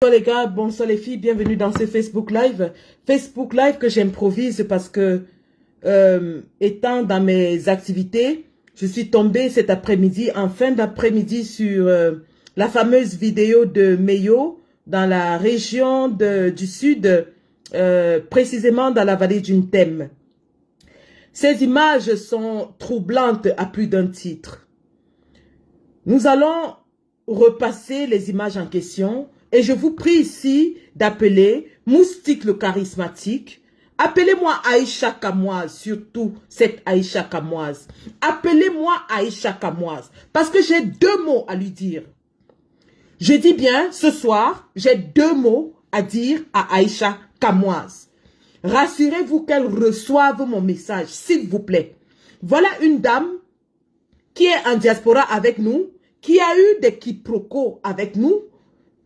Bonsoir les gars, bonsoir les filles, bienvenue dans ce Facebook Live. Facebook Live que j'improvise parce que, étant dans mes activités, je suis tombée cet après-midi, en fin d'après-midi, sur la fameuse vidéo de Meyo dans la région du sud, précisément dans la vallée d'une Thème. Ces images sont troublantes à plus d'un titre. Nous allons repasser les images en question. Et je vous prie ici d'appeler Moustique le charismatique. Appelez-moi Aïcha Kamoise, surtout cette Aïcha Kamoise. Appelez-moi Aïcha Kamoise, parce que j'ai deux mots à lui dire. Je dis bien, ce soir, j'ai deux mots à dire à Aïcha Kamoise. Rassurez-vous qu'elle reçoive mon message, s'il vous plaît. Voilà une dame qui est en diaspora avec nous, qui a eu des quiproquos avec nous,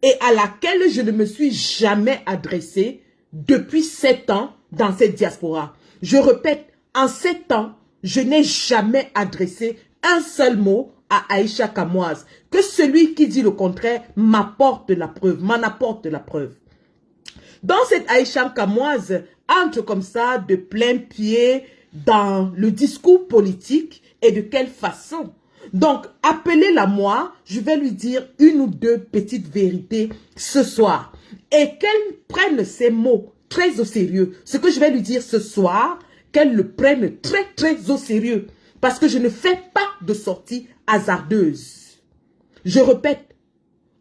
et à laquelle je ne me suis jamais adressée depuis 7 ans dans cette diaspora. Je répète, en 7 ans, je n'ai jamais adressé un seul mot à Aïcha Kamoise. Que celui qui dit le contraire m'apporte la preuve, m'en apporte la preuve. Donc cette Aïcha Kamoise entre comme ça de plein pied dans le discours politique et de quelle façon? Donc, appelez-la moi, je vais lui dire une ou deux petites vérités ce soir. Et qu'elle prenne ces mots très au sérieux. Ce que je vais lui dire ce soir, qu'elle le prenne très très au sérieux. Parce que je ne fais pas de sorties hasardeuses. Je répète,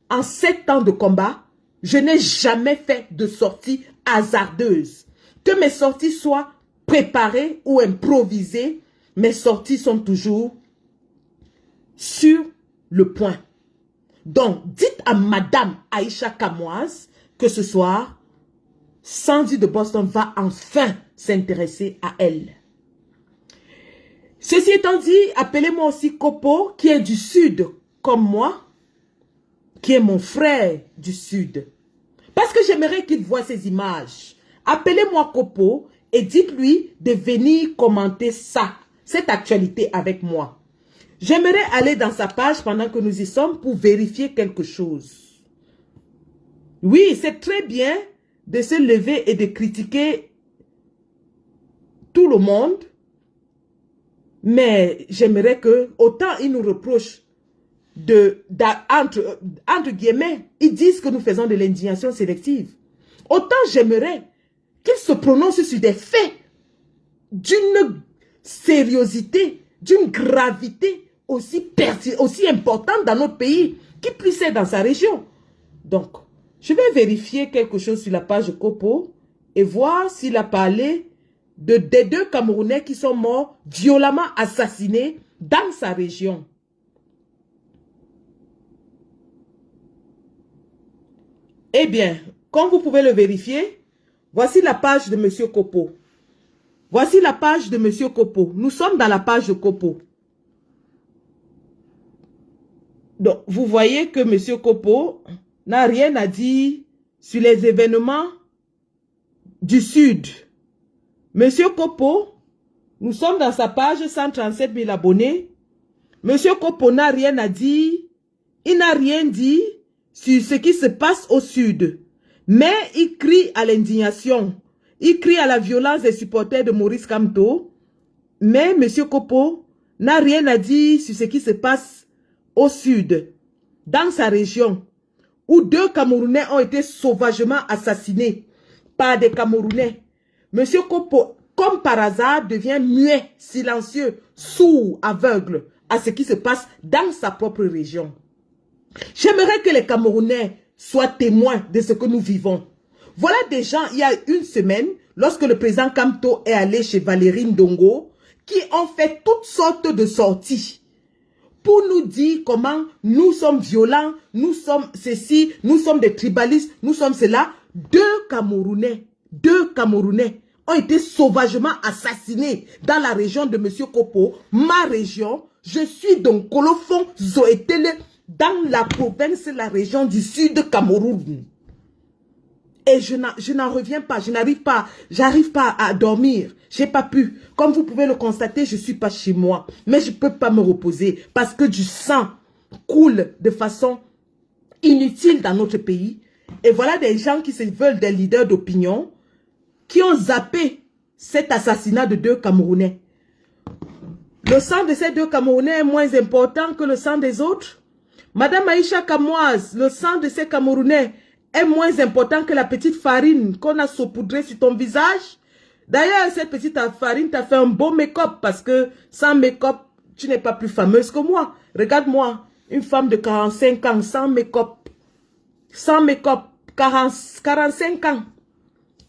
en 7 ans de combat, je n'ai jamais fait de sorties hasardeuses. Que mes sorties soient préparées ou improvisées, mes sorties sont toujours sur le point. Donc, dites à Madame Aïcha Kamoise que ce soir, Sandy de Boston va enfin s'intéresser à elle. Ceci étant dit, appelez-moi aussi Kopo, qui est du sud comme moi, qui est mon frère du sud. Parce que j'aimerais qu'il voie ces images. Appelez-moi Kopo et dites-lui de venir commenter ça, cette actualité avec moi. J'aimerais aller dans sa page pendant que nous y sommes pour vérifier quelque chose. Oui, c'est très bien de se lever et de critiquer tout le monde. Mais j'aimerais que, autant ils nous reprochent entre guillemets, ils disent que nous faisons de l'indignation sélective. Autant j'aimerais qu'ils se prononcent sur des faits d'une sériosité, d'une gravité aussi importante dans notre pays, qui plus est dans sa région. Donc, je vais vérifier quelque chose sur la page Kopo et voir s'il a parlé des deux Camerounais qui sont morts, violemment assassinés dans sa région. Eh bien, comme vous pouvez le vérifier, voici la page de M. Kopo. Voici la page de M. Kopo. Nous sommes dans la page de Kopo. Donc, vous voyez que M. Kopo n'a rien à dire sur les événements du Sud. M. Kopo, nous sommes dans sa page 137 000 abonnés. M. Kopo n'a rien à dire. Il n'a rien dit sur ce qui se passe au Sud. Mais il crie à l'indignation. Il crie à la violence des supporters de Maurice Kamto. Mais M. Kopo n'a rien à dire sur ce qui se passe au sud, dans sa région, où 2 Camerounais ont été sauvagement assassinés par des Camerounais. Monsieur Kopo, comme par hasard, devient muet, silencieux, sourd, aveugle à ce qui se passe dans sa propre région. J'aimerais que les Camerounais soient témoins de ce que nous vivons. Voilà des gens, il y a une semaine, lorsque le président Kamto est allé chez Valérie Ndongo, qui ont fait toutes sortes de sorties pour nous dire comment nous sommes violents, nous sommes ceci, nous sommes des tribalistes, nous sommes cela. 2 Camerounais ont été sauvagement assassinés dans la région de M. Kopo, ma région. Je suis donc Kolofon Zoétele, dans la province, la région du sud Cameroun. Et je n'en reviens pas, j'arrive pas à dormir. J'ai pas pu. Comme vous pouvez le constater, je suis pas chez moi. Mais je peux pas me reposer parce que du sang coule de façon inutile dans notre pays. Et voilà des gens qui se veulent des leaders d'opinion qui ont zappé cet assassinat de 2 Camerounais. Le sang de ces 2 Camerounais est moins important que le sang des autres. Madame Aïcha Kamoise, le sang de ces Camerounais est moins important que la petite farine qu'on a saupoudrée sur ton visage. D'ailleurs, cette petite farine t'a fait un beau make-up parce que sans make-up, tu n'es pas plus fameuse que moi. Regarde-moi, une femme de 45 ans sans make-up. Sans make-up, 45 ans.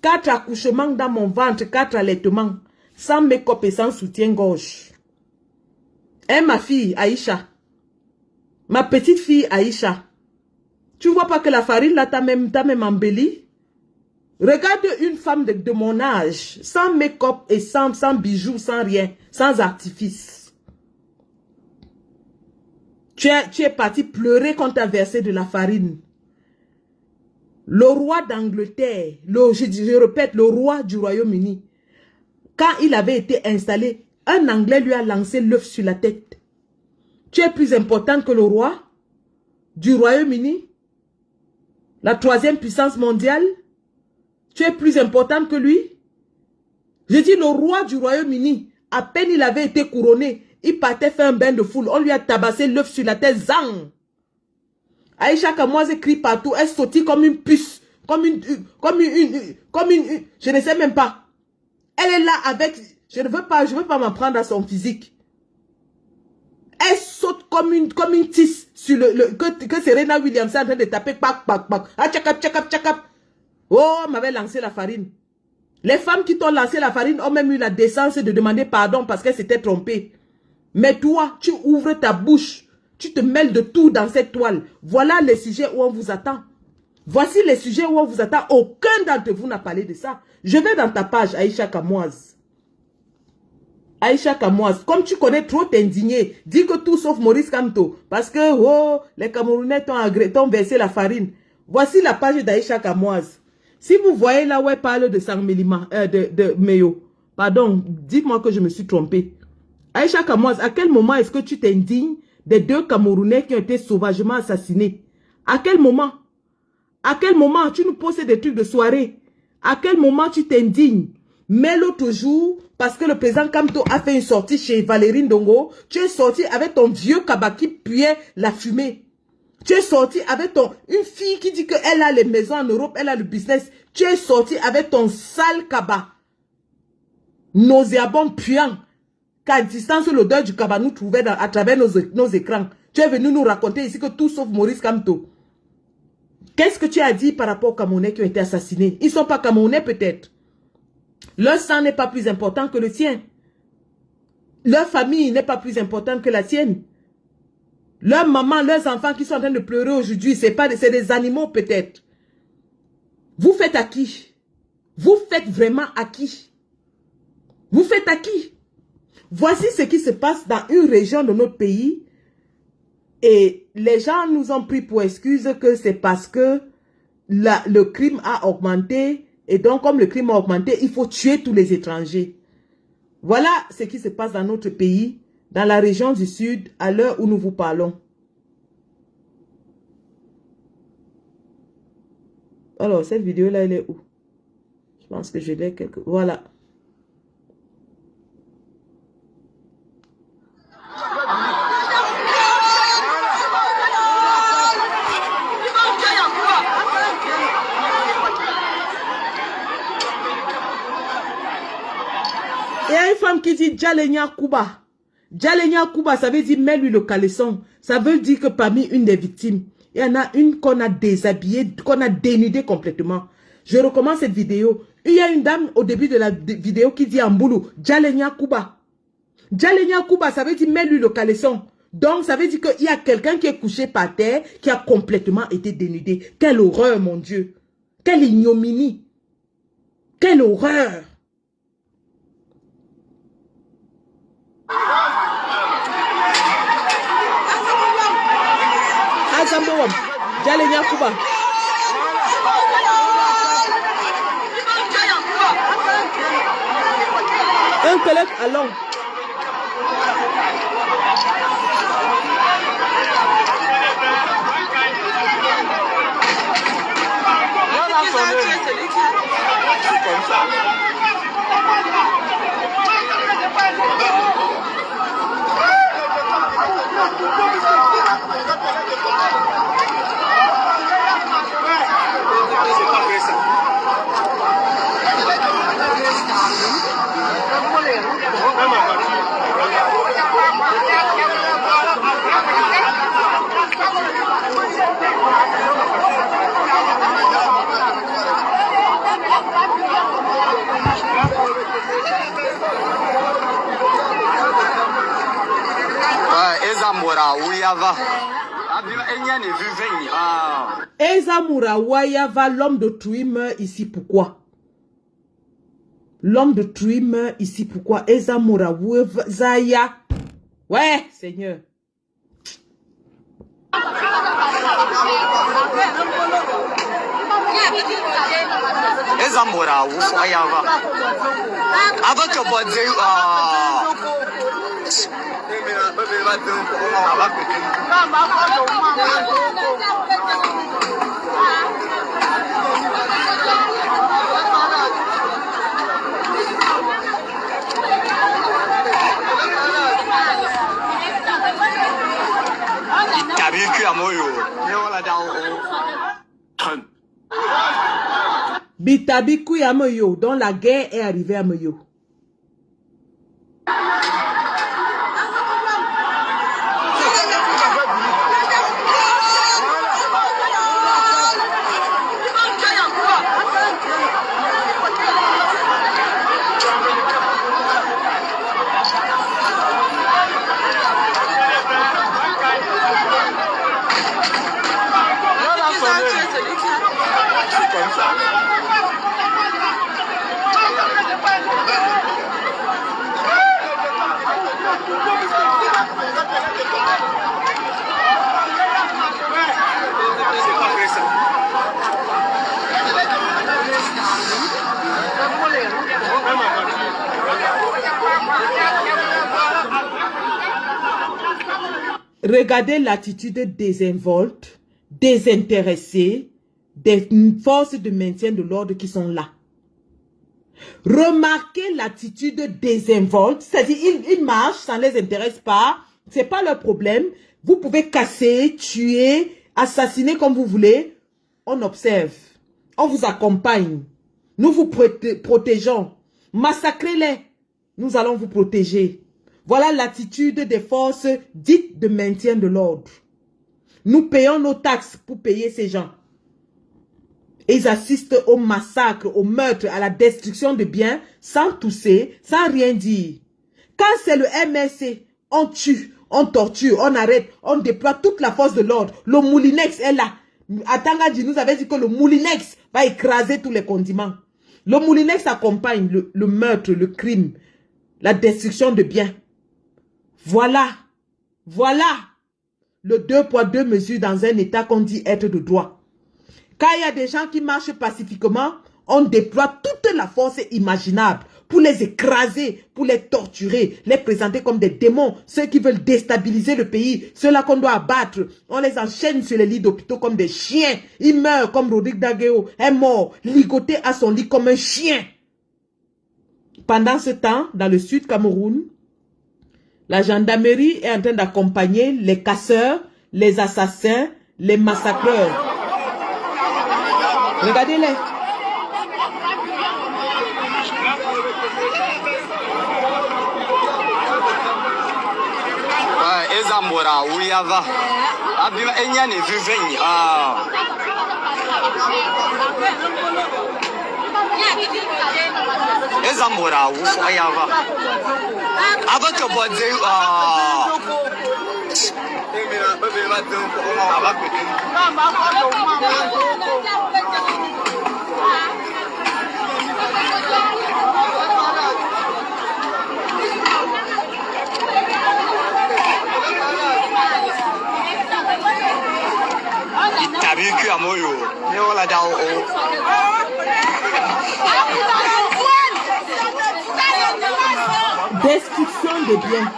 4 accouchements dans mon ventre, 4 allaitements. Sans make-up et sans soutien-gorge. Hein, ma fille, Aïcha. Ma petite fille, Aïcha. Tu vois pas que la farine, là, t'as même embelli? Regarde une femme de mon âge, sans make-up et sans bijoux, sans rien, sans artifice. Tu es parti pleurer quand t'as versé de la farine. Le roi d'Angleterre, je répète, le roi du Royaume-Uni, quand il avait été installé, un Anglais lui a lancé l'œuf sur la tête. Tu es plus important que le roi du Royaume-Uni, la 3e puissance mondiale. Tu es plus important que lui. Je dis le roi du Royaume-Uni, à peine il avait été couronné, il partait faire un bain de foule. On lui a tabassé l'œuf sur la tête, zang. Aïcha Kamoise crie partout, elle sautille comme une puce, comme une, je ne sais même pas. Elle est là avec, je ne veux pas m'en prendre à son physique. Elle saute comme une tisse sur que Serena Williams est en train de taper, pac, pac, pac. Ah, tchakap, tchakap, tchakap. Oh, m'avait lancé la farine. Les femmes qui t'ont lancé la farine ont même eu la décence de demander pardon parce qu'elles s'étaient trompées. Mais toi, tu ouvres ta bouche. Tu te mêles de tout dans cette toile. Voilà les sujets où on vous attend. Voici les sujets où on vous attend. Aucun d'entre vous n'a parlé de ça. Je vais dans ta page, Aïcha Kamoise. Aïcha Kamoise, comme tu connais trop t'indigner, dis que tout sauf Maurice Kamto. Parce que, oh, les Camerounais t'ont versé la farine. Voici la page d'Aïcha Kamoise. Si vous voyez là où elle parle de Sangmelima, de Meyo, pardon, dites-moi que je me suis trompée. Aïcha Kamoise, à quel moment est-ce que tu t'indignes des 2 Camerounais qui ont été sauvagement assassinés? À quel moment? À quel moment tu nous poses des trucs de soirée? À quel moment tu t'indignes? Mais l'autre jour, parce que le président Kamto a fait une sortie chez Valérie Ndongo, tu es sorti avec ton vieux kaba qui puait la fumée. Tu es sorti avec une fille qui dit qu'elle a les maisons en Europe, elle a le business. Tu es sorti avec ton sale kaba. Nauséabond, puant. Qu'à distance, l'odeur du kaba nous trouvait à travers nos écrans. Tu es venu nous raconter ici que tout sauf Maurice Kamto. Qu'est-ce que tu as dit par rapport aux Camerounais qui ont été assassinés? Ils ne sont pas Camerounais peut-être. Leur sang n'est pas plus important que le tien. Leur famille n'est pas plus importante que la tienne. Leurs mamans, leurs enfants qui sont en train de pleurer aujourd'hui, c'est des animaux peut-être. Vous faites à qui? Vous faites vraiment à qui? Vous faites à qui? Voici ce qui se passe dans une région de notre pays. Et les gens nous ont pris pour excuse que c'est parce que le crime a augmenté. Et donc, comme le crime a augmenté, il faut tuer tous les étrangers. Voilà ce qui se passe dans notre pays, dans la région du Sud, à l'heure où nous vous parlons. Alors, cette vidéo-là, elle est où? Je pense que je l'ai quelque... Voilà. Il y a une femme qui dit Djalenya Kouba. Djalenya Kouba, ça veut dire mets-lui le caleçon. Ça veut dire que parmi une des victimes, il y en a une qu'on a déshabillée, qu'on a dénudée complètement. Je recommence cette vidéo. Il y a une dame au début de la vidéo qui dit en boulot, Djalenya Kouba. Djalenya Kouba, ça veut dire mets-lui le caleçon. Donc, ça veut dire qu'il y a quelqu'un qui est couché par terre, qui a complètement été dénudé. Quelle horreur, mon Dieu. Quelle ignominie. Quelle horreur. Azambowam, Djalenya Kouba. Un collègue à long. Ezamura Wayava, l'homme de Trouy meurt ici pourquoi? L'homme de Trouy meurt ici pourquoi? Ezamura Zaya. Ouais, Seigneur. Ezamura Wayava. Avec le Bitabiku Yamoyo, dont la guerre est arrivée à Moyo. Regardez l'attitude désinvolte, désintéressée des forces de maintien de l'ordre qui sont là. Remarquez l'attitude désinvolte, c'est-à-dire ils marchent, ça ne les intéresse pas, c'est pas leur problème. Vous pouvez casser, tuer, assassiner comme vous voulez. On observe, on vous accompagne, nous vous protégeons. Massacrez-les, nous allons vous protéger. Voilà l'attitude des forces dites de maintien de l'ordre. Nous payons nos taxes pour payer ces gens. Et ils assistent au massacre, au meurtre, à la destruction de biens, sans tousser, sans rien dire. Quand c'est le MRC, on tue, on torture, on arrête, on déploie toute la force de l'ordre. Le Moulinex est là. Atangadji nous avait dit que le Moulinex va écraser tous les condiments. Le Moulinex accompagne le meurtre, le crime, la destruction de biens. Voilà, voilà le 2 poids 2 mesures dans un état qu'on dit être de droit. Quand il y a des gens qui marchent pacifiquement, on déploie toute la force imaginable pour les écraser, pour les torturer, les présenter comme des démons, ceux qui veulent déstabiliser le pays, ceux-là qu'on doit abattre. On les enchaîne sur les lits d'hôpitaux comme des chiens. Ils meurent comme Rodrigue Dagueo est mort, ligoté à son lit comme un chien. Pendant ce temps, dans le sud Cameroun, la gendarmerie est en train d'accompagner les casseurs, les assassins, les massacreurs. Regardez-les. Ezamura Uyava. Abima Enyane Viveni. Ezamura Uyava. Avec le destruction de biens.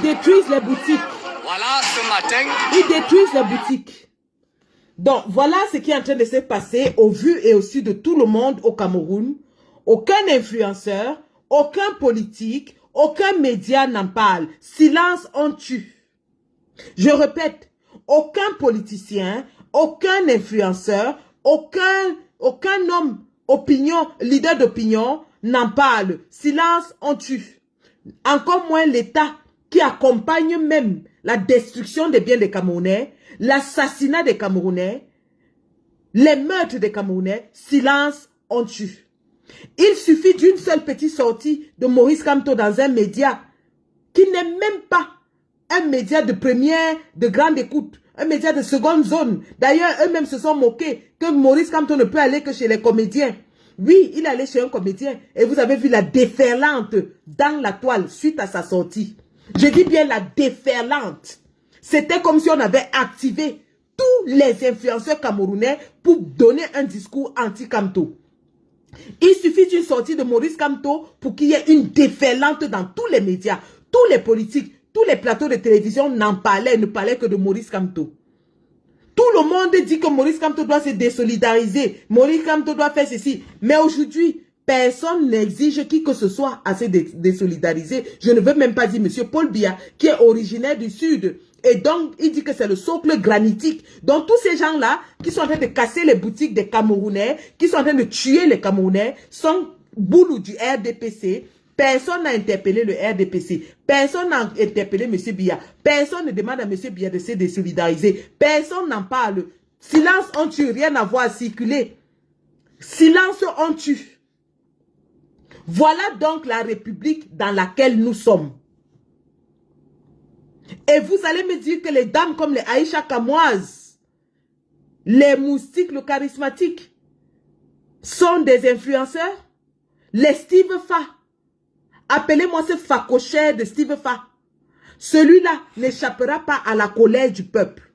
détruisent les boutiques. Voilà, ce matin. Ils détruisent les boutiques. Donc, voilà ce qui est en train de se passer au vu et au su de tout le monde au Cameroun. Aucun influenceur, aucun politique, aucun média n'en parle. Silence, on tue. Je répète, aucun politicien, aucun influenceur, aucun homme, leader d'opinion n'en parle. Silence, on tue. Encore moins l'État qui accompagne même la destruction des biens des Camerounais, l'assassinat des Camerounais, les meurtres des Camerounais. Silence, on tue. Il suffit d'une seule petite sortie de Maurice Kamto dans un média qui n'est même pas un média de première, de grande écoute, un média de seconde zone. D'ailleurs, eux-mêmes se sont moqués que Maurice Kamto ne peut aller que chez les comédiens. Oui, il allait chez un comédien et vous avez vu la déferlante dans la toile suite à sa sortie. Je dis bien la déferlante. C'était comme si on avait activé tous les influenceurs camerounais pour donner un discours anti-Kamto. Il suffit d'une sortie de Maurice Kamto pour qu'il y ait une déferlante dans tous les médias, tous les politiques, tous les plateaux de télévision ne parlaient que de Maurice Kamto. Tout le monde dit que Maurice Kamto doit se désolidariser, Maurice Kamto doit faire ceci. Mais aujourd'hui, personne n'exige qui que ce soit à se désolidariser. Je ne veux même pas dire M. Paul Biya, qui est originaire du Sud. Et donc, il dit que c'est le socle granitique. Donc, tous ces gens-là, qui sont en train de casser les boutiques des Camerounais, qui sont en train de tuer les Camerounais, sont boulous du RDPC. Personne n'a interpellé le RDPC. Personne n'a interpellé M. Biya. Personne ne demande à M. Biya de se désolidariser. Personne n'en parle. Silence, on tue. Rien à voir à circuler. Silence, on tue. Voilà donc la République dans laquelle nous sommes. Et vous allez me dire que les dames comme les Aïcha Kamoise, les moustiques, le charismatique, sont des influenceurs? Les Steve Fa. Appelez-moi ce facochère de Steve Fa. Celui-là n'échappera pas à la colère du peuple.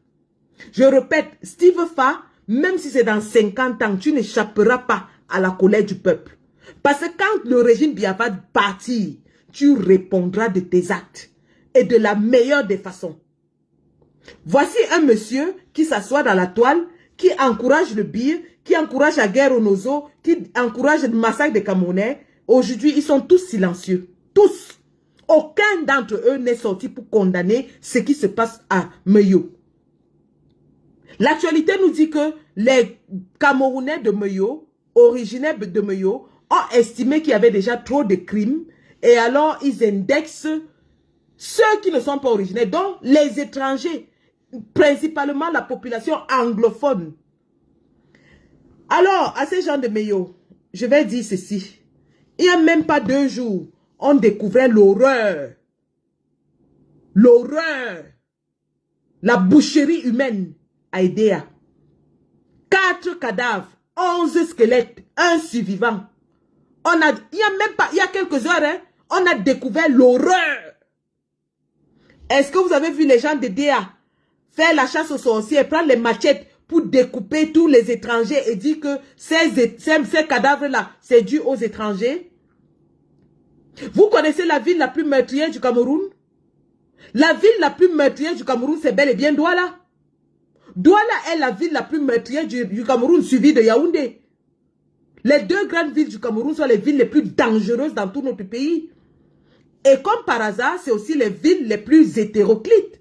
Je répète, Steve Fa, même si c'est dans 50 ans, tu n'échapperas pas à la colère du peuple. Parce que quand le régime Biya va partir, tu répondras de tes actes. Et de la meilleure des façons. Voici un monsieur qui s'assoit dans la toile, qui encourage le bir, qui encourage la guerre au Nozo, qui encourage le massacre des Camerounais. Aujourd'hui, ils sont tous silencieux. Tous. Aucun d'entre eux n'est sorti pour condamner ce qui se passe à Meyo. L'actualité nous dit que les Camerounais de Meyo, originaires de Meyo, ont estimé qu'il y avait déjà trop de crimes et alors ils indexent ceux qui ne sont pas originaires, donc les étrangers, principalement la population anglophone. Alors, à ces gens de Meyo, je vais dire ceci. Il n'y a même pas 2 jours, on découvrait l'horreur. L'horreur. La boucherie humaine à Edea. 4 cadavres, 11 squelettes, 1 survivant. Il y a même pas, il y a quelques heures, hein, on a découvert l'horreur. Est-ce que vous avez vu les gens de DA faire la chasse aux sorciers, prendre les machettes pour découper tous les étrangers et dire que ces cadavres-là, c'est dû aux étrangers? Vous connaissez la ville la plus meurtrière du Cameroun? La ville la plus meurtrière du Cameroun, c'est bel et bien Douala. Douala est la ville la plus meurtrière du Cameroun, suivie de Yaoundé. Les 2 grandes villes du Cameroun sont les villes les plus dangereuses dans tout notre pays. Et comme par hasard, c'est aussi les villes les plus hétéroclites.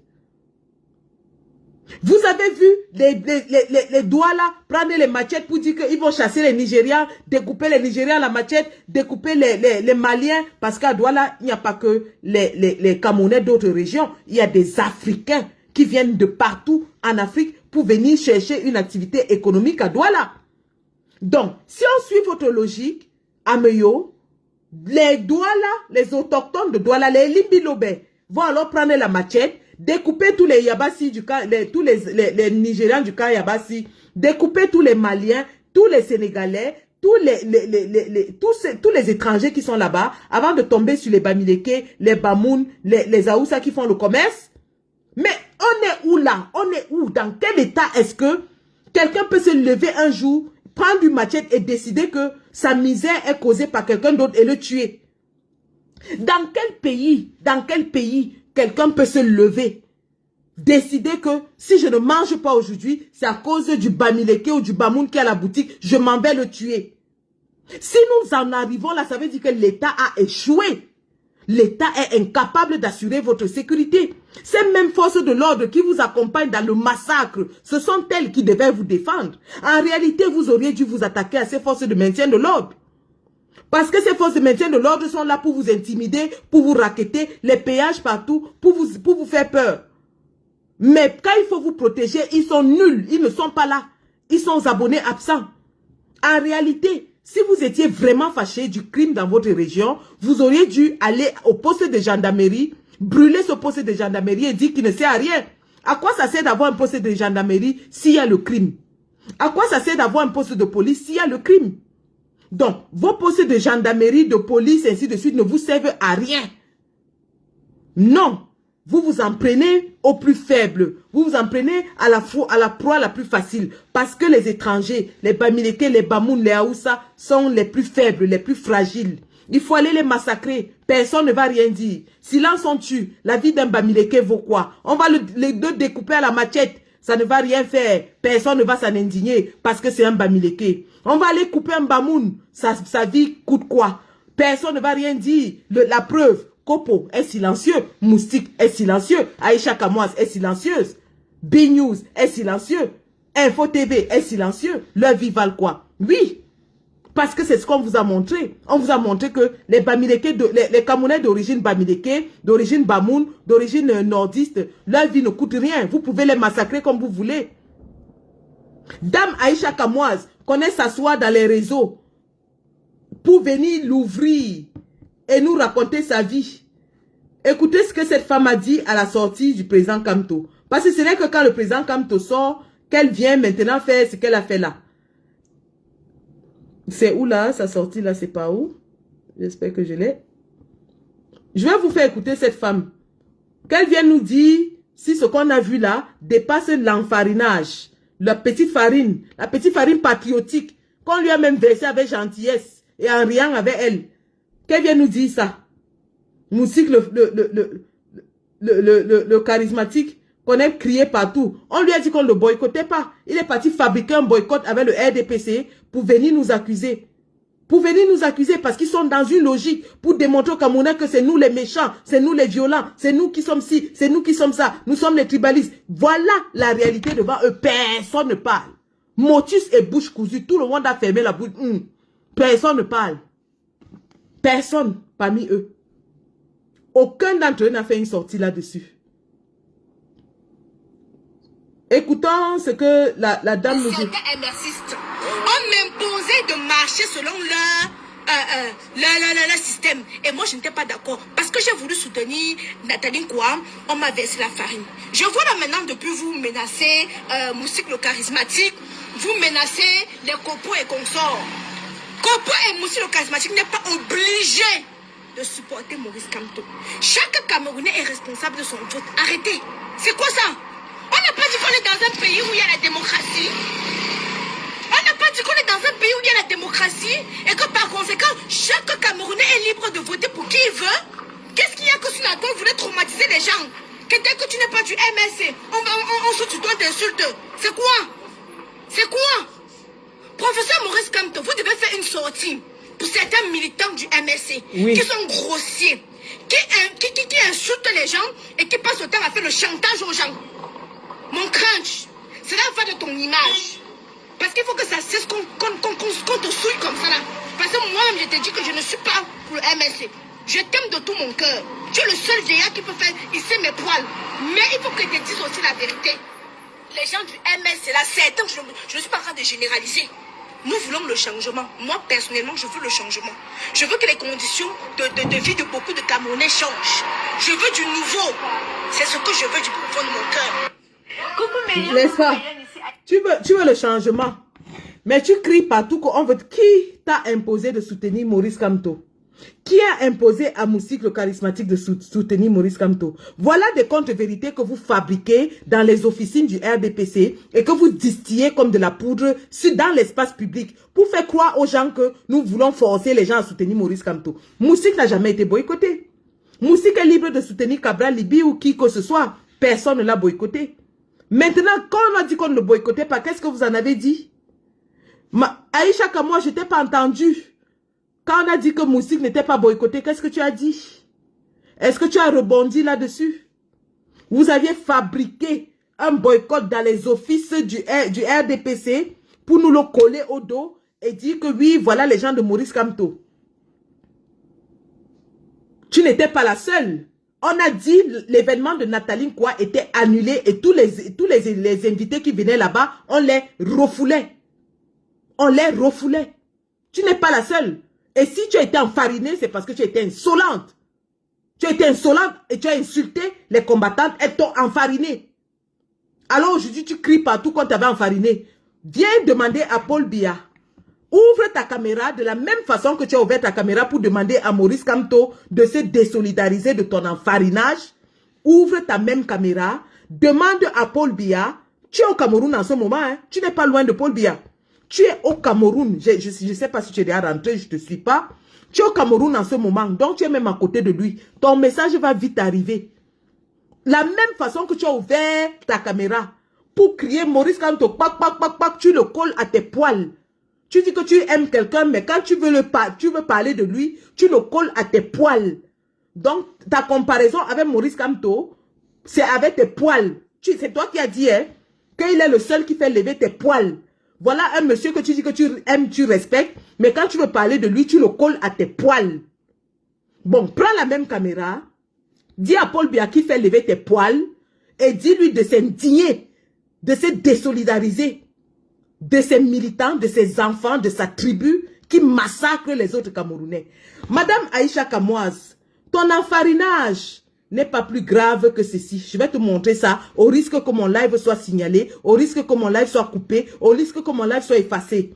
Vous avez vu les Douala prendre les machettes pour dire qu'ils vont chasser les Nigérians, découper les Nigérians à la machette, découper les Maliens. Parce qu'à Douala, il n'y a pas que les Camerounais d'autres régions. Il y a des Africains qui viennent de partout en Afrique pour venir chercher une activité économique à Douala. Donc, si on suit votre logique, à Meyo, les Douala, les autochtones de Douala, les Limbilobé, vont alors prendre la machette, découper tous les Yabassi du cas, tous les Nigérians du cas Yabassi, découper tous les Maliens, tous les Sénégalais, tous les étrangers qui sont là-bas, avant de tomber sur les Bamileke, les Bamoun, les Aoussa qui font le commerce. Mais on est où là? On est où? Dans quel état est-ce que quelqu'un peut se lever un jour, prendre une machette et décider que sa misère est causée par quelqu'un d'autre et le tuer? Dans quel pays quelqu'un peut se lever, décider que si je ne mange pas aujourd'hui, c'est à cause du Bamileke ou du Bamoun qui est à la boutique, je m'en vais le tuer. Si nous en arrivons là, ça veut dire que l'État a échoué. L'État est incapable d'assurer votre sécurité. Ces mêmes forces de l'ordre qui vous accompagnent dans le massacre, ce sont elles qui devaient vous défendre. En réalité, vous auriez dû vous attaquer à ces forces de maintien de l'ordre. Parce que ces forces de maintien de l'ordre sont là pour vous intimider, pour vous racketter, les péages partout, pour vous faire peur. Mais quand il faut vous protéger, ils sont nuls, ils ne sont pas là. Ils sont aux abonnés absents. En réalité, si vous étiez vraiment fâché du crime dans votre région, vous auriez dû aller au poste de gendarmerie, brûler ce poste de gendarmerie et dire qu'il ne sert à rien. À quoi ça sert d'avoir un poste de gendarmerie s'il y a le crime? À quoi ça sert d'avoir un poste de police s'il y a le crime? Donc, vos postes de gendarmerie, de police, ainsi de suite, ne vous servent à rien. Non. Vous vous en prenez au plus faible. Vous vous en prenez à la proie la plus facile. Parce que les étrangers, les Bamileke, les Bamoun, les Aoussa sont les plus faibles, les plus fragiles. Il faut aller les massacrer. Personne ne va rien dire. Silence on tue. La vie d'un Bamileke vaut quoi? On va les deux découper à la machette. Ça ne va rien faire. Personne ne va s'en indigner parce que c'est un Bamileke. On va aller couper un Bamoun. Sa vie coûte quoi? Personne ne va rien dire. La preuve. Kopo est silencieux, Moustique est silencieux, Aïcha Kamoise est silencieuse, B-News est silencieux, Info TV est silencieux, leur vie valent quoi? Oui, parce que c'est ce qu'on vous a montré. On vous a montré que les Bamileke, les Camerounais d'origine Bamileke, d'origine Bamoun, d'origine nordiste, leur vie ne coûte rien. Vous pouvez les massacrer comme vous voulez. Dame Aïcha Kamoise connaît s'asseoir dans les réseaux pour venir l'ouvrir et nous raconter sa vie. Écoutez ce que cette femme a dit à la sortie du président Kamto. Parce que ce n'est que quand le président Kamto sort, qu'elle vient maintenant faire ce qu'elle a fait là. C'est où là? Sa sortie là, c'est pas où? J'espère que je l'ai. Je vais vous faire écouter cette femme. Qu'elle vienne nous dire si ce qu'on a vu là dépasse l'enfarinage. La petite farine patriotique qu'on lui a même versée avec gentillesse et en riant avec elle. Qu'elle vient nous dire ça? Moustique, le charismatique, qu'on a crié partout. On lui a dit qu'on ne le boycottait pas. Il est parti fabriquer un boycott avec le RDPC pour venir nous accuser. Pour venir nous accuser parce qu'ils sont dans une logique pour démontrer aux Camerounais que c'est nous les méchants, c'est nous les violents, c'est nous qui sommes ci, c'est nous qui sommes ça, nous sommes les tribalistes. Voilà la réalité devant eux. Personne ne parle. Motus et bouche cousue, tout le monde a fermé la bouche. Personne ne parle. Personne parmi eux. Aucun d'entre eux n'a fait une sortie là-dessus. Écoutons ce que la dame nous dit. On m'imposait de marcher selon leur système. Et moi, je n'étais pas d'accord. Parce que j'ai voulu soutenir Nathalie Kouam, on m'a versé la farine. Je vois là maintenant, depuis vous menacer Moustique le charismatique, vous menacez les Kopo et consorts. Kopo et Moustique le charismatique n'est pas obligé de supporter Maurice Kamto. Chaque Camerounais est responsable de son vote. Arrêtez. C'est quoi ça? On n'a pas dit qu'on est dans un pays où il y a la démocratie. On n'a pas dit qu'on est dans un pays où il y a la démocratie et que par conséquent, chaque Camerounais est libre de voter pour qui il veut. Qu'est-ce qu'il y a que sur la table, vous voulez traumatiser les gens? Que dès que tu n'es pas du MSC, on se tutoie d'insultes. C'est quoi? C'est quoi? Professeur Maurice Kamto, vous devez faire une sortie pour certains militants du MSC qui sont grossiers, qui insultent les gens et qui passent le temps à faire le chantage aux gens. Mon crunch, cela va de ton image. Parce qu'il faut que ça cesse qu'on te souille comme ça là. Parce que moi-même, je te dis que je ne suis pas pour le MSC. Je t'aime de tout mon cœur. Tu es le seul géant qui peut faire ici mes poils. Mais il faut que je te dise aussi la vérité. Les gens du MSC là, certains, je ne suis pas en train de généraliser. Nous voulons le changement. Moi, personnellement, je veux le changement. Je veux que les conditions de vie de beaucoup de Camerounais changent. Je veux du nouveau. C'est ce que je veux du plus fond de mon cœur. N'est-ce pas? Tu veux le changement. Mais tu cries partout qu'on veut. Qui t'a imposé de soutenir Maurice Kamto? Qui a imposé à Moustique le charismatique de soutenir Maurice Kamto? Voilà des contre-vérités que vous fabriquez dans les officines du RDPC et que vous distillez comme de la poudre dans l'espace public pour faire croire aux gens que nous voulons forcer les gens à soutenir Maurice Kamto. Moustique n'a jamais été boycotté. Moussik est libre de soutenir Cabral Libi ou qui que ce soit. Personne ne l'a boycotté. Maintenant, quand on a dit qu'on ne le boycottait pas, qu'est-ce que vous en avez dit? Aïcha Kamoa, je t'ai pas entendu. Quand on a dit que Moussik n'était pas boycotté, qu'est-ce que tu as dit? Est-ce que tu as rebondi là-dessus? Vous aviez fabriqué un boycott dans les offices du RDPC pour nous le coller au dos et dire que oui, voilà les gens de Maurice Kamto. Tu n'étais pas la seule. On a dit l'événement de Nathalie Nkwa était annulé et tous les invités qui venaient là-bas, on les refoulait. On les refoulait. Tu n'es pas la seule. Et si tu as été enfarinée, c'est parce que tu étais insolente. Tu as été insolente et tu as insulté les combattantes et t'ont enfariné. Alors aujourd'hui, tu cries partout quand tu avais enfariné. Viens demander à Paul Biya. Ouvre ta caméra de la même façon que tu as ouvert ta caméra pour demander à Maurice Kamto de se désolidariser de ton enfarinage. Ouvre ta même caméra. Demande à Paul Biya. Tu es au Cameroun en ce moment. Hein? Tu n'es pas loin de Paul Biya. Tu es au Cameroun. Je ne sais pas si tu es déjà rentré. Je ne te suis pas. Tu es au Cameroun en ce moment. Donc tu es même à côté de lui. Ton message va vite arriver. La même façon que tu as ouvert ta caméra pour crier Maurice Kamto, tu le colles à tes poils. Tu dis que tu aimes quelqu'un, mais quand tu veux parler de lui, tu le colles à tes poils. Donc, ta comparaison avec Maurice Kamto, c'est avec tes poils. C'est toi qui as dit hein, qu'il est le seul qui fait lever tes poils. Voilà un monsieur que tu dis que tu aimes, tu respectes, mais quand tu veux parler de lui, tu le colles à tes poils. Bon, prends la même caméra, dis à Paul Biya qui fait lever tes poils, et dis-lui de s'indigner, de se désolidariser de ses militants, de ses enfants, de sa tribu qui massacrent les autres Camerounais. Madame Aïcha Kamoise, ton enfarinage n'est pas plus grave que ceci. Je vais te montrer ça au risque que mon live soit signalé, au risque que mon live soit coupé, au risque que mon live soit effacé.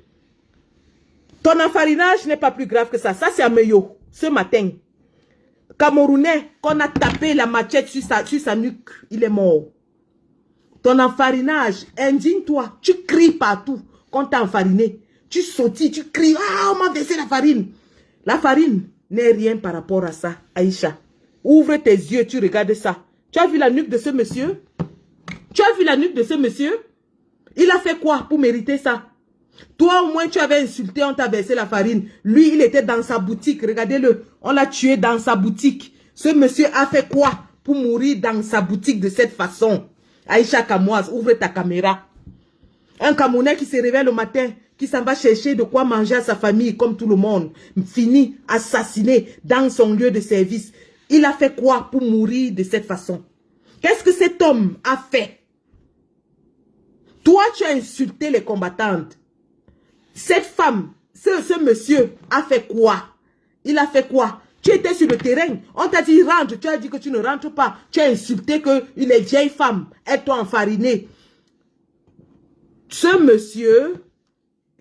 Ton enfarinage n'est pas plus grave que ça. Ça, c'est Ameyo, ce matin. Camerounais, qu'on a tapé la machette sur sa nuque, il est mort. Ton enfarinage, indigne-toi, tu cries partout quand t'as enfariné. Tu sautilles, tu cries, ah, on m'a versé la farine. La farine n'est rien par rapport à ça, Aïcha. Ouvre tes yeux, tu regardes ça. Tu as vu la nuque de ce monsieur? Tu as vu la nuque de ce monsieur? Il a fait quoi pour mériter ça? Toi, au moins, tu avais insulté, on t'a versé la farine. Lui, il était dans sa boutique, regardez-le. On l'a tué dans sa boutique. Ce monsieur a fait quoi pour mourir dans sa boutique de cette façon? Aïcha Kamoise, ouvre ta caméra. Un Camerounais qui se réveille le matin, qui s'en va chercher de quoi manger à sa famille, comme tout le monde, finit assassiné dans son lieu de service. Il a fait quoi pour mourir de cette façon? Qu'est-ce que cet homme a fait? Toi, tu as insulté les combattantes. Cette femme, ce monsieur a fait quoi? Il a fait quoi? Tu étais sur le terrain, on t'a dit rentre, tu as dit que tu ne rentres pas. Tu as insulté que il est vieille femme, elles t'ont enfariné. Ce monsieur,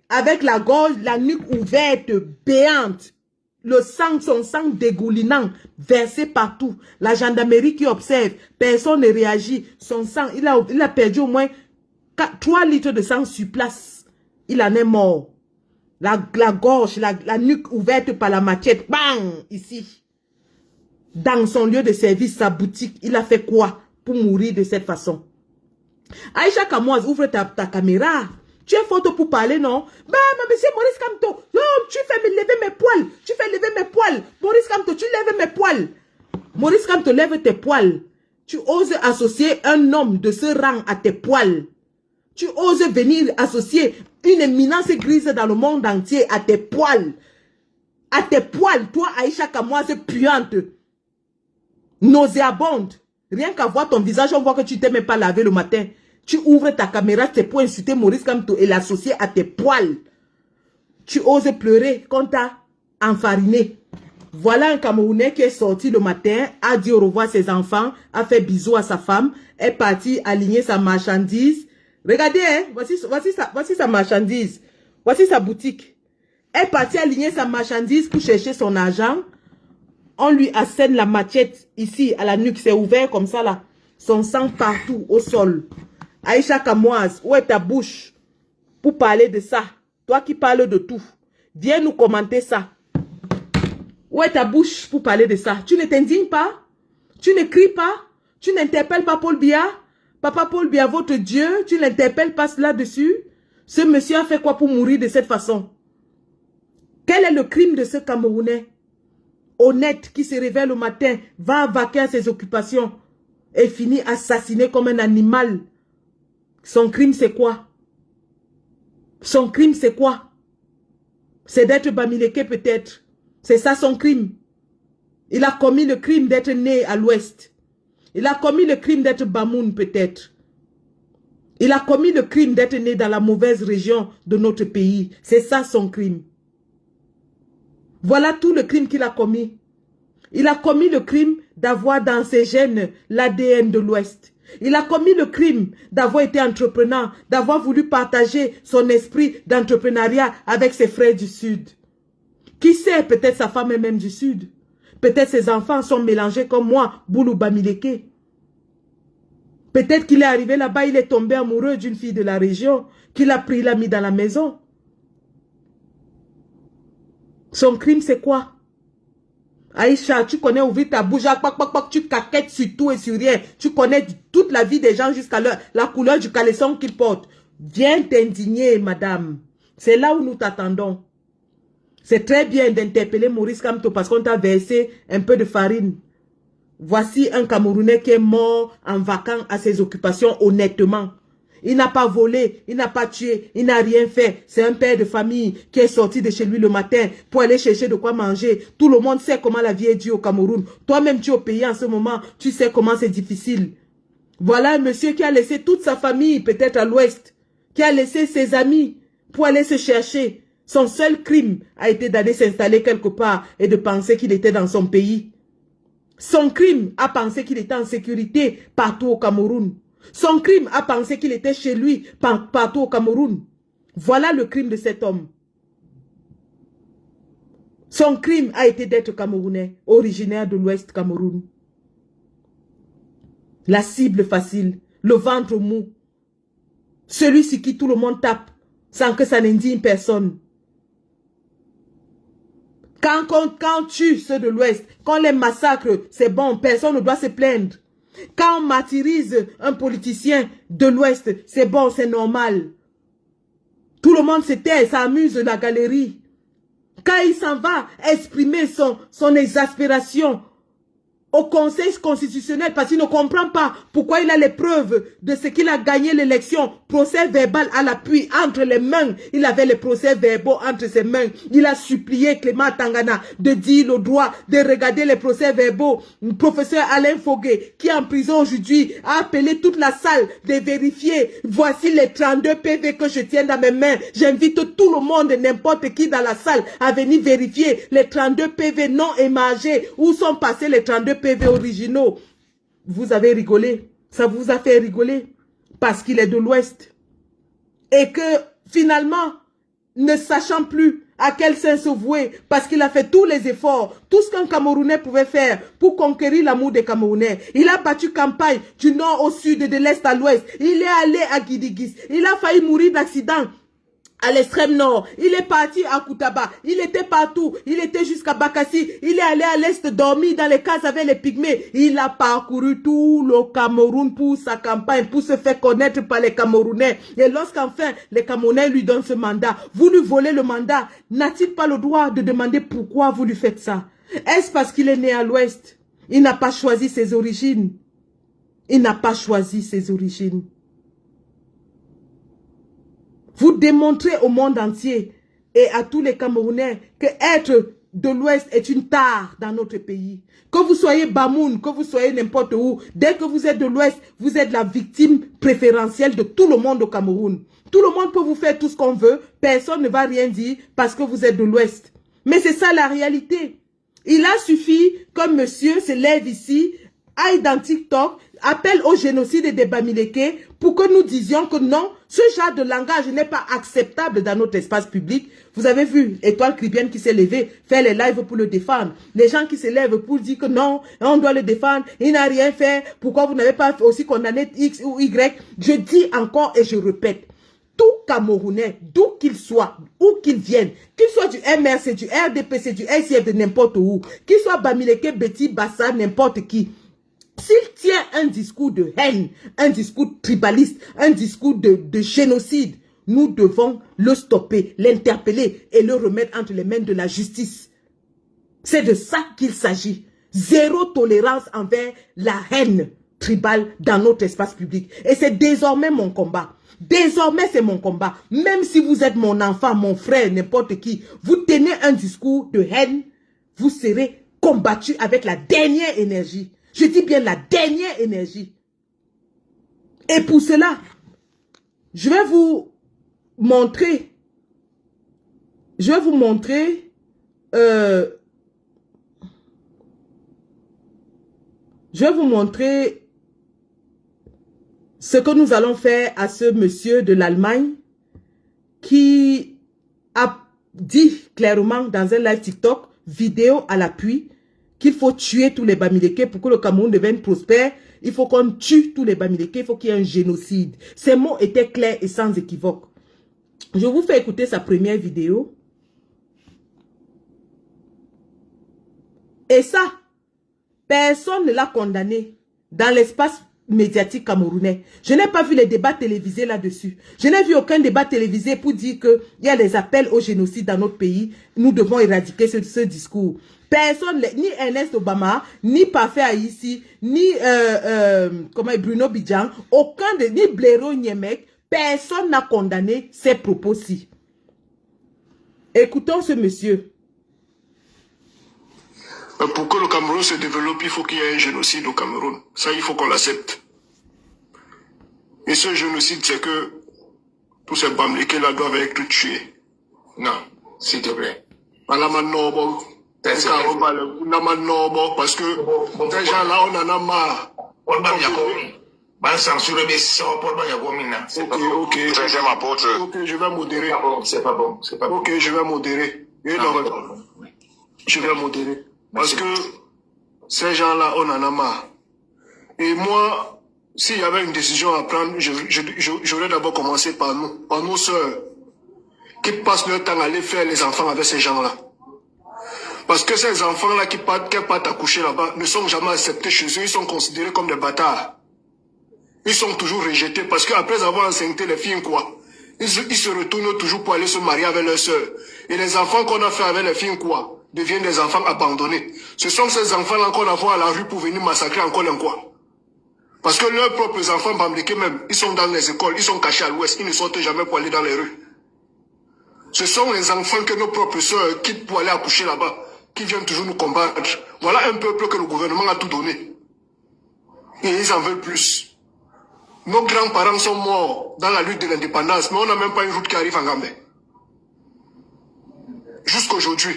avec la gorge, la nuque ouverte, béante, le sang, son sang dégoulinant, versé partout. La gendarmerie qui observe, personne ne réagit. Son sang, il a perdu au moins 3 litres de sang sur place. Il en est mort. La gorge, la nuque ouverte par la machette, bang, ici. Dans son lieu de service, sa boutique, il a fait quoi pour mourir de cette façon? Aïcha Kamoise, ouvre ta caméra. Tu es forte pour parler, non? Bah, monsieur Maurice Kamto, non, tu fais me lever mes poils. Tu fais lever mes poils. Maurice Kamto, tu lèves mes poils. Maurice Kamto, lève tes poils. Tu oses associer un homme de ce rang à tes poils. Tu oses venir associer une éminence grise dans le monde entier à tes poils. À tes poils, toi, Aïcha Kamoise puante, nauséabonde. Rien qu'à voir ton visage, on voit que tu t'es même pas lavé le matin. Tu ouvres ta caméra, c'est pour insulter Maurice Kamto et l'associer à tes poils. Tu oses pleurer quand t'as enfariné. Voilà un Camerounais qui est sorti le matin, a dit au revoir à ses enfants, a fait bisous à sa femme, est parti aligner sa marchandise. Regardez, hein, voici sa marchandise. Voici sa boutique. Elle est partie aligner sa marchandise pour chercher son argent. On lui assène la machette ici, à la nuque. C'est ouvert comme ça, là. Son sang partout, au sol. Aïcha Kamoise, où est ta bouche pour parler de ça? Toi qui parles de tout. Viens nous commenter ça. Où est ta bouche pour parler de ça? Tu ne t'indignes pas? Tu ne cries pas? Tu n'interpelles pas Paul Biya? Papa Paul Biya, votre Dieu, tu l'interpelles pas là-dessus? Ce monsieur a fait quoi pour mourir de cette façon? Quel est le crime de ce Camerounais honnête qui se réveille au matin, va vaquer à ses occupations et finit assassiné comme un animal? Son crime c'est quoi? Son crime c'est quoi? C'est d'être Bamileke peut-être. C'est ça son crime. Il a commis le crime d'être né à l'ouest. Il a commis le crime d'être Bamoun peut-être. Il a commis le crime d'être né dans la mauvaise région de notre pays. C'est ça son crime. Voilà tout le crime qu'il a commis. Il a commis le crime d'avoir dans ses gènes l'ADN de l'Ouest. Il a commis le crime d'avoir été entrepreneur, d'avoir voulu partager son esprit d'entrepreneuriat avec ses frères du Sud. Qui sait, peut-être sa femme est même du Sud. Peut-être ses enfants sont mélangés comme moi, Boulou Bamileke. Peut-être qu'il est arrivé là-bas, il est tombé amoureux d'une fille de la région, qu'il a pris, l'a mis dans la maison. Son crime, c'est quoi? Aïcha, tu connais ouvrir ta bouche, tu caquettes sur tout et sur rien. Tu connais toute la vie des gens jusqu'à la couleur du caleçon qu'ils portent. Viens t'indigner, madame. C'est là où nous t'attendons. C'est très bien d'interpeller Maurice Kamto parce qu'on t'a versé un peu de farine. Voici un Camerounais qui est mort en vacances à ses occupations honnêtement. Il n'a pas volé, il n'a pas tué, il n'a rien fait. C'est un père de famille qui est sorti de chez lui le matin pour aller chercher de quoi manger. Tout le monde sait comment la vie est dure au Cameroun. Toi-même, tu es au pays en ce moment, tu sais comment c'est difficile. Voilà un monsieur qui a laissé toute sa famille, peut-être à l'ouest, qui a laissé ses amis pour aller se chercher. Son seul crime a été d'aller s'installer quelque part et de penser qu'il était dans son pays. Son crime a pensé qu'il était en sécurité partout au Cameroun. Son crime a pensé qu'il était chez lui partout au Cameroun. Voilà le crime de cet homme. Son crime a été d'être Camerounais, originaire de l'Ouest Cameroun. La cible facile, le ventre mou. Celui sur qui tout le monde tape, sans que ça n'indigne personne. Quand on tue ceux de l'Ouest, quand on les massacre, c'est bon, personne ne doit se plaindre. Quand on martyrise un politicien de l'Ouest, c'est bon, c'est normal. Tout le monde se tait, ça amuse la galerie. Quand il s'en va exprimer son exaspération au Conseil constitutionnel parce qu'il ne comprend pas pourquoi il a les preuves de ce qu'il a gagné l'élection. Procès verbal à l'appui entre les mains. Il avait les procès verbaux entre ses mains. Il a supplié Clément Tangana de dire le droit de regarder les procès verbaux. Le professeur Alain Foguet, qui est en prison aujourd'hui, a appelé toute la salle de vérifier. Voici les 32 PV que je tiens dans mes mains. J'invite tout le monde, n'importe qui dans la salle, à venir vérifier les 32 PV non émargés. Où sont passés les 32 PV originaux? Vous avez rigolé. Ça vous a fait rigoler. Parce qu'il est de l'Ouest. Et que finalement, ne sachant plus à quel sens se vouer, parce qu'il a fait tous les efforts, tout ce qu'un Camerounais pouvait faire pour conquérir l'amour des Camerounais. Il a battu campagne du nord au sud et de l'est à l'ouest. Il est allé à Guidigis. Il a failli mourir d'accident à l'extrême nord. Il est parti à Koutaba. Il était partout. Il était jusqu'à Bakassi. Il est allé à l'est dormir dans les cases avec les pygmées. Il a parcouru tout le Cameroun pour sa campagne, pour se faire connaître par les Camerounais. Et lorsqu'enfin les Camerounais lui donnent ce mandat, vous lui volez le mandat. N'a-t-il pas le droit de demander pourquoi vous lui faites ça? Est-ce parce qu'il est né à l'ouest? Il n'a pas choisi ses origines. Il n'a pas choisi ses origines. Vous démontrez au monde entier et à tous les Camerounais que être de l'Ouest est une tare dans notre pays. Que vous soyez Bamoun, que vous soyez n'importe où, dès que vous êtes de l'Ouest, vous êtes la victime préférentielle de tout le monde au Cameroun. Tout le monde peut vous faire tout ce qu'on veut, personne ne va rien dire parce que vous êtes de l'Ouest. Mais c'est ça la réalité. Il a suffi qu'un monsieur se lève ici, aille dans TikTok, appelle au génocide des Bamileke pour que nous disions que non, ce genre de langage n'est pas acceptable dans notre espace public. Vous avez vu Étoile Cribienne qui s'est levée, faire les lives pour le défendre. Les gens qui se lèvent pour dire que non, on doit le défendre, il n'a rien fait, pourquoi vous n'avez pas aussi condamné X ou Y? Je dis encore et je répète, tout Camerounais, d'où qu'il soit, où qu'il vienne, qu'il soit du MRC, du RDPC, du SIF, de n'importe où, qu'il soit Bamileke, Betty, Bassa, n'importe qui, s'il tient un discours de haine, un discours tribaliste, un discours de génocide, nous devons le stopper, l'interpeller et le remettre entre les mains de la justice. C'est de ça qu'il s'agit. Zéro tolérance envers la haine tribale dans notre espace public. Et c'est désormais mon combat. Désormais, c'est mon combat. Même si vous êtes mon enfant, mon frère, n'importe qui, vous tenez un discours de haine, vous serez combattu avec la dernière énergie. Je dis bien la dernière énergie. Et pour cela, je vais vous montrer. Je vais vous montrer. Je vais vous montrer ce que nous allons faire à ce monsieur de l'Allemagne qui a dit clairement dans un live TikTok, vidéo à l'appui, qu'il faut tuer tous les Bamileke pour que le Cameroun devienne prospère. Il faut qu'on tue tous les Bamileke, il faut qu'il y ait un génocide. Ces mots étaient clairs et sans équivoque. Je vous fais écouter sa première vidéo. Et ça, personne ne l'a condamné dans l'espace médiatique camerounais. Je n'ai pas vu les débats télévisés là-dessus. Je n'ai vu aucun débat télévisé pour dire qu'il y a des appels au génocide dans notre pays. Nous devons éradiquer ce discours. Personne, ni Ernest Obama, ni Parfait Haïssi, ni Bruno Bidjan, ni Blaireau Niemek, personne n'a condamné ces propos-ci. Écoutons ce monsieur. Pour que le Cameroun se développe, il faut qu'il y ait un génocide au Cameroun. Ça, il faut qu'on l'accepte. Et ce génocide, c'est que tous ces Bamileke-là doivent être tués. Non, s'il te plaît. Parce que ces gens-là, on en a marre. Ok. Ok, je vais modérer. C'est pas bon. Ok, je vais modérer. Je vais modérer. Parce que ces gens-là, on en a marre. Et moi, s'il y avait une décision à prendre, j'aurais d'abord commencé par nos sœurs, qui passent leur temps à aller faire les enfants avec ces gens-là. Parce que ces enfants-là qui partent accoucher là-bas ne sont jamais acceptés chez eux, ils sont considérés comme des bâtards. Ils sont toujours rejetés parce qu'après avoir enceinté les filles, quoi, ils se retournent toujours pour aller se marier avec leurs sœurs. Et les enfants qu'on a fait avec les filles, quoi, deviennent des enfants abandonnés. Ce sont ces enfants-là qu'on envoie à la rue pour venir massacrer encore un quoi. Parce que leurs propres enfants Bamileke même, ils sont dans les écoles, ils sont cachés à l'ouest, ils ne sortent jamais pour aller dans les rues. Ce sont les enfants que nos propres sœurs quittent pour aller accoucher là-bas, qui viennent toujours nous combattre. Voilà un peuple que le gouvernement a tout donné. Et ils en veulent plus. Nos grands-parents sont morts dans la lutte de l'indépendance, mais on n'a même pas une route qui arrive en Gambie. Jusqu'aujourd'hui.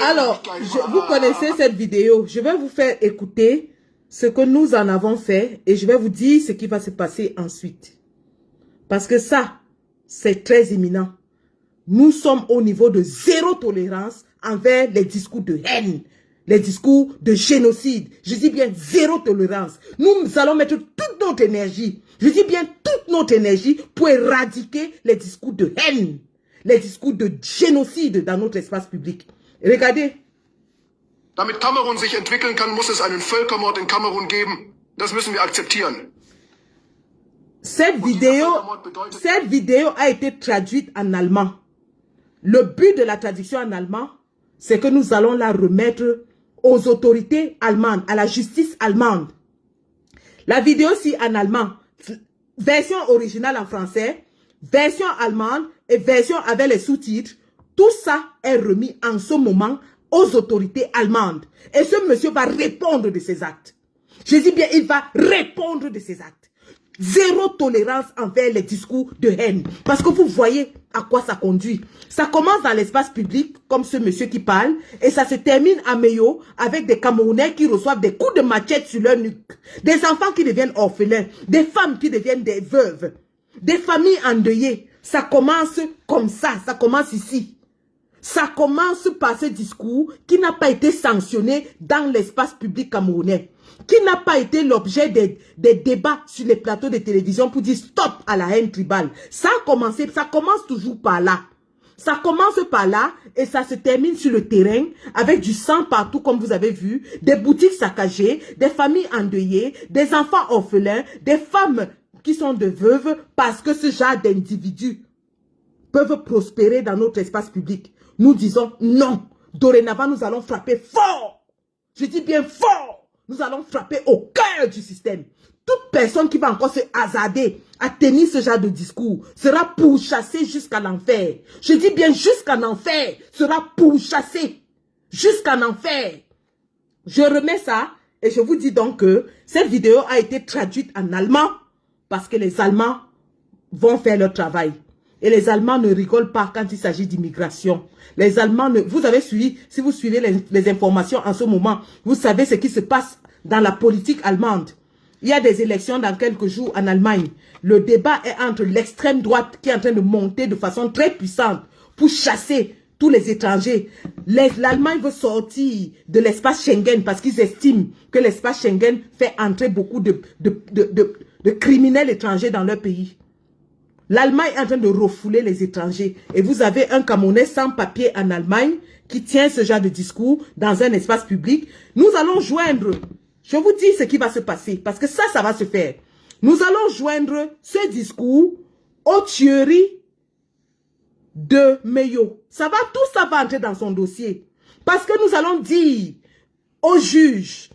Alors, vous connaissez cette vidéo. Je vais vous faire écouter ce que nous en avons fait et je vais vous dire ce qui va se passer ensuite. Parce que ça, c'est très imminent. Nous sommes au niveau de zéro tolérance envers les discours de haine, les discours de génocide. Je dis bien zéro tolérance. Nous allons mettre toute notre énergie, je dis bien toute notre énergie pour éradiquer les discours de haine, les discours de génocide dans notre espace public. Regardez. Damit Kamerun sich entwickeln kann, muss es einen Völkermord in Kamerun geben. Das müssen wir akzeptieren. Cette vidéo a été traduite en allemand. Le but de la traduction en allemand, c'est que nous allons la remettre aux autorités allemandes, à la justice allemande. La vidéo, si en allemand, version originale en français, version allemande et version avec les sous-titres, tout ça est remis en ce moment aux autorités allemandes. Et ce monsieur va répondre de ses actes. Je dis bien, il va répondre de ses actes. Zéro tolérance envers les discours de haine. Parce que vous voyez à quoi ça conduit. Ça commence dans l'espace public, comme ce monsieur qui parle, et ça se termine à Meyo avec des Camerounais qui reçoivent des coups de machette sur leur nuque. Des enfants qui deviennent orphelins, des femmes qui deviennent des veuves, des familles endeuillées. Ça commence comme ça commence ici. Ça commence par ce discours qui n'a pas été sanctionné dans l'espace public camerounais, qui n'a pas été l'objet des débats sur les plateaux de télévision pour dire stop à la haine tribale. Ça a commencé, ça commence toujours par là. Ça commence par là et ça se termine sur le terrain avec du sang partout comme vous avez vu, des boutiques saccagées, des familles endeuillées, des enfants orphelins, des femmes qui sont de veuves parce que ce genre d'individus peuvent prospérer dans notre espace public. Nous disons non. Dorénavant, nous allons frapper fort. Je dis bien fort. Nous allons frapper au cœur du système. Toute personne qui va encore se hasarder à tenir ce genre de discours sera pourchassée jusqu'à l'enfer. Je dis bien jusqu'en enfer. Sera pourchassée jusqu'en enfer. Je remets ça et je vous dis donc que cette vidéo a été traduite en allemand parce que les Allemands vont faire leur travail. Et les Allemands ne rigolent pas quand il s'agit d'immigration. Les Allemands, vous avez suivi, si vous suivez les informations en ce moment, vous savez ce qui se passe dans la politique allemande. Il y a des élections dans quelques jours en Allemagne. Le débat est entre l'extrême droite qui est en train de monter de façon très puissante pour chasser tous les étrangers. L'Allemagne veut sortir de l'espace Schengen parce qu'ils estiment que l'espace Schengen fait entrer beaucoup de criminels étrangers dans leur pays. L'Allemagne est en train de refouler les étrangers. Et vous avez un Camerounais sans papier en Allemagne qui tient ce genre de discours dans un espace public. Nous allons joindre, je vous dis ce qui va se passer, parce que ça va se faire. Nous allons joindre ce discours aux tueries de Meyo. Tout ça va entrer dans son dossier. Parce que nous allons dire au juge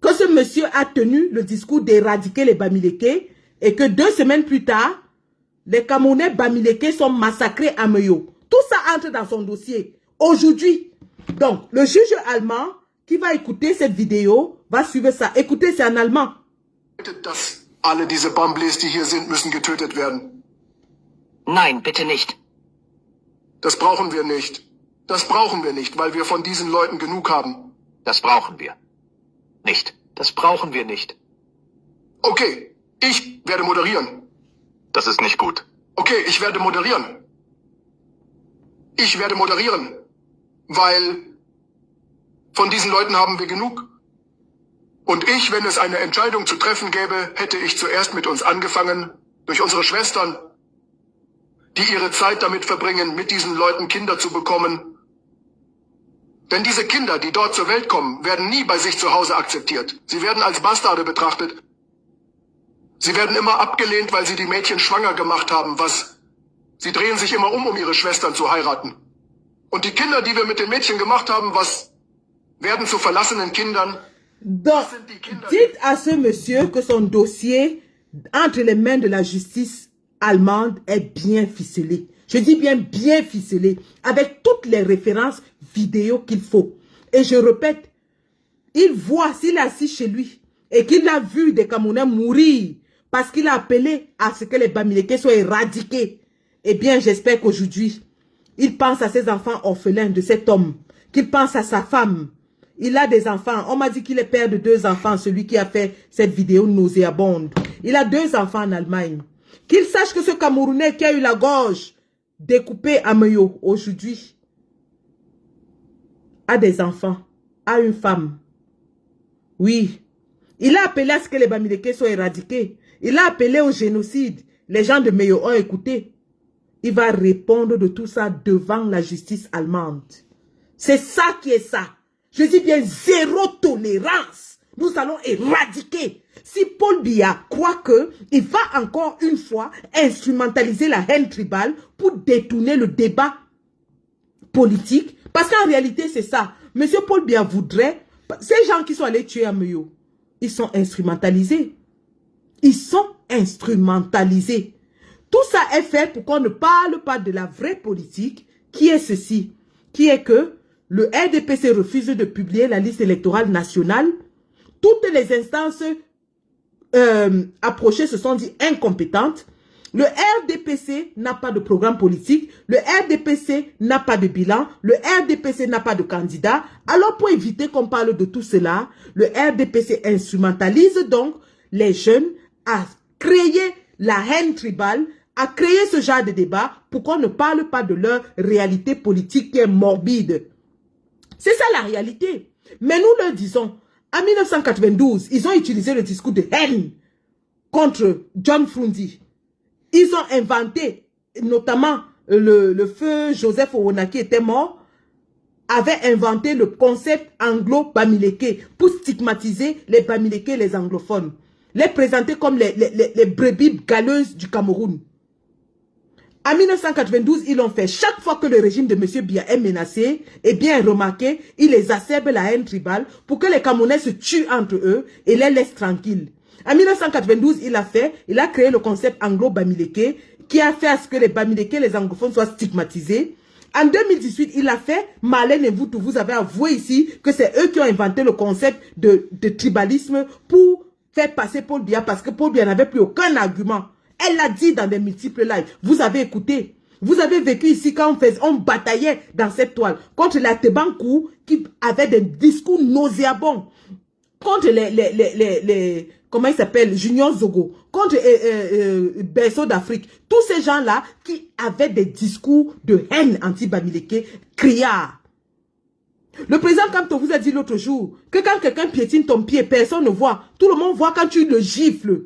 que ce monsieur a tenu le discours d'éradiquer les Bamileke et que 2 semaines plus tard, les Camerounais Bamileke sont massacrés à Meyo. Tout ça entre dans son dossier. Aujourd'hui, donc, le juge allemand qui va écouter cette vidéo va suivre ça. Écoutez, c'est en allemand. Dass alle diese Bamblis, die hier sind, müssen getötet werden. Nein, bitte nicht. Das brauchen wir nicht. Das brauchen wir nicht, weil wir von diesen Leuten genug haben. Das brauchen wir. Nicht. Das brauchen wir nicht. Okay, ich werde moderieren. Das ist nicht gut. Okay, ich werde moderieren. Ich werde moderieren, weil von diesen Leuten haben wir genug. Und ich, wenn es eine Entscheidung zu treffen gäbe, hätte ich zuerst mit uns angefangen, durch unsere Schwestern, die ihre Zeit damit verbringen, mit diesen Leuten Kinder zu bekommen. Denn diese Kinder, die dort zur Welt kommen, werden nie bei sich zu Hause akzeptiert. Sie werden als Bastarde betrachtet. Sie werden immer abgelehnt, weil sie die Mädchen schwanger gemacht haben, sie drehen sich immer um ihre Schwestern zu heiraten. Und die Kinder, die wir mit den Mädchen gemacht haben, werden zu verlassenen Kindern. Donc, dites à ce monsieur que son dossier entre les mains de la justice allemande est bien ficelé. Je dis bien ficelé, avec toutes les références vidéo qu'il faut. Et je répète, il voit, s'il est assis chez lui, et qu'il a vu des Camerounais mourir, parce qu'il a appelé à ce que les Bamileke soient éradiqués. Eh bien, j'espère qu'aujourd'hui, il pense à ses enfants orphelins de cet homme, qu'il pense à sa femme. Il a des enfants. On m'a dit qu'il est père de 2 enfants, celui qui a fait cette vidéo nauséabonde. Il a 2 enfants en Allemagne. Qu'il sache que ce Camerounais qui a eu la gorge découpée à Meyo aujourd'hui a des enfants, a une femme. Oui. Il a appelé à ce que les Bamileke soient éradiqués. Il a appelé au génocide. Les gens de Meyo ont écouté. Il va répondre de tout ça devant la justice allemande. C'est ça qui est ça. Je dis bien 0 tolérance. Nous allons éradiquer. Si Paul Biya croit qu'il va encore une fois instrumentaliser la haine tribale pour détourner le débat politique, parce qu'en réalité c'est ça. Monsieur Paul Biya voudrait, ces gens qui sont allés tuer à Meyo, ils sont instrumentalisés. Ils sont instrumentalisés. Tout ça est fait pour qu'on ne parle pas de la vraie politique, qui est ceci, qui est que le RDPC refuse de publier la liste électorale nationale. Toutes les instances approchées se sont dit incompétentes. Le RDPC n'a pas de programme politique. Le RDPC n'a pas de bilan. Le RDPC n'a pas de candidat. Alors pour éviter qu'on parle de tout cela, le RDPC instrumentalise donc les jeunes à créer la haine tribale, à créer ce genre de débat pour qu'on ne parle pas de leur réalité politique qui est morbide. C'est ça la réalité. Mais nous leur disons, en 1992, ils ont utilisé le discours de haine contre John Frundi. Ils ont inventé, notamment le feu Joseph Owona qui était mort, avait inventé le concept anglo-bamileke pour stigmatiser les bamileke et les anglophones. Les présenter comme les brebis galeuses du Cameroun. En 1992, ils l'ont fait. Chaque fois que le régime de M. Biya est menacé, et bien remarqué, il exacerbe la haine tribale pour que les Camerounais se tuent entre eux et les laissent tranquilles. En 1992, il a créé le concept anglo-bamileke qui a fait à ce que les bamileke et les anglophones soient stigmatisés. En 2018, il a fait, Marlène et vous avez avoué ici que c'est eux qui ont inventé le concept de tribalisme pour faire passer Paul Biya parce que Paul Biya n'avait plus aucun argument. Elle l'a dit dans des multiples lives. Vous avez écouté. Vous avez vécu ici quand on bataillait dans cette toile contre la Tebankou qui avait des discours nauséabonds. Contre les comment il s'appelle, Junior Zogo. Contre Berceau d'Afrique. Tous ces gens-là qui avaient des discours de haine anti-bamileke, criards. Le président Kamto vous a dit l'autre jour que quand quelqu'un piétine ton pied, personne ne voit. Tout le monde voit quand tu le gifles.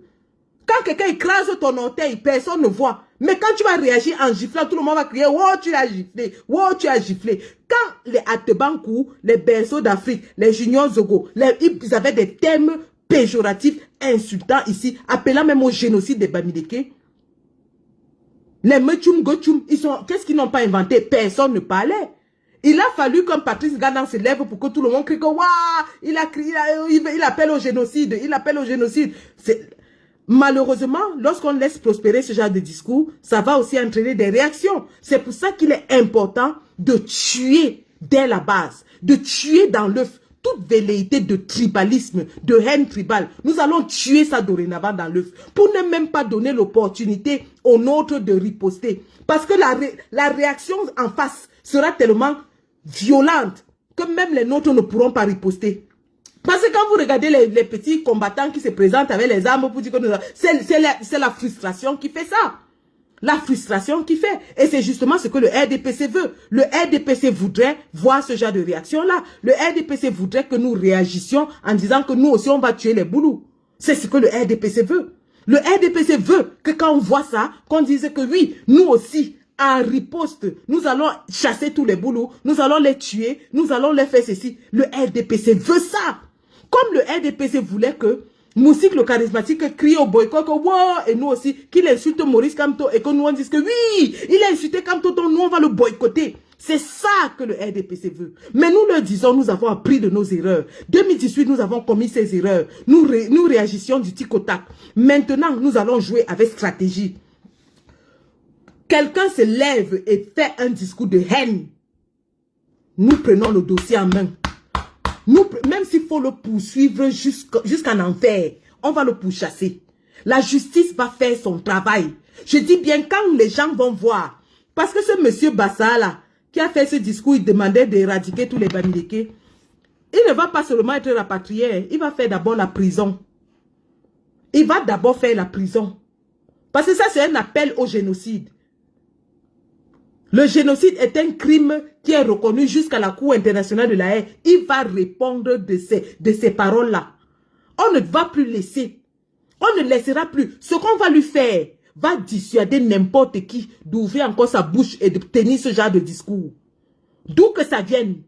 Quand quelqu'un écrase ton orteil, personne ne voit. Mais quand tu vas réagir en giflant, tout le monde va crier « Oh, tu as giflé! Oh, tu as giflé !» Quand les Atebankou, les Berceaux d'Afrique, les Junior Zogo, ils avaient des termes péjoratifs, insultants ici, appelant même au génocide des Bamileke. Les Mechum Gochum, qu'est-ce qu'ils n'ont pas inventé? Personne ne parlait. Il a fallu qu'un Patrice Ganan se lève pour que tout le monde crie que « Waouh! Il appelle au génocide! Il appelle au génocide! » Malheureusement, lorsqu'on laisse prospérer ce genre de discours, ça va aussi entraîner des réactions. C'est pour ça qu'il est important de tuer dès la base, de tuer dans l'œuf toute velléité de tribalisme, de haine tribale. Nous allons tuer ça dorénavant dans l'œuf pour ne même pas donner l'opportunité aux nôtres de riposter. Parce que la réaction en face sera tellement violente que même les nôtres ne pourront pas riposter. Parce que quand vous regardez les petits combattants qui se présentent avec les armes pour dire que c'est la frustration qui fait ça. La frustration qui fait. Et c'est justement ce que le RDPC veut. Le RDPC voudrait voir ce genre de réaction-là. Le RDPC voudrait que nous réagissions en disant que nous aussi on va tuer les boulous. C'est ce que le RDPC veut. Le RDPC veut que quand on voit ça, qu'on dise que oui, nous aussi, en riposte, nous allons chasser tous les boulous, nous allons les tuer, nous allons les faire ceci. Le RDPC veut ça. Comme le RDPC voulait que Moussik le charismatique crie au boycott que wow, et nous aussi, qu'il insulte Maurice Kamto et que nous on dise que oui, il a insulté Kamto, donc nous on va le boycotter. C'est ça que le RDPC veut. Mais nous leur disons, nous avons appris de nos erreurs. 2018, nous avons commis ces erreurs. Nous réagissions du tic au tac. Maintenant, nous allons jouer avec stratégie. Quelqu'un se lève et fait un discours de haine. Nous prenons le dossier en main. Même s'il faut le poursuivre jusqu'en enfer, on va le pourchasser. La justice va faire son travail. Je dis bien quand les gens vont voir. Parce que ce monsieur Bassa là, qui a fait ce discours, il demandait d'éradiquer tous les Bamileke. Il ne va pas seulement être rapatrié, il va faire d'abord la prison. Il va d'abord faire la prison. Parce que ça c'est un appel au génocide. Le génocide est un crime qui est reconnu jusqu'à la Cour internationale de la haie. Il va répondre de ces paroles-là. On ne va plus laisser. On ne laissera plus. Ce qu'on va lui faire va dissuader n'importe qui d'ouvrir encore sa bouche et de tenir ce genre de discours. D'où que ça vienne.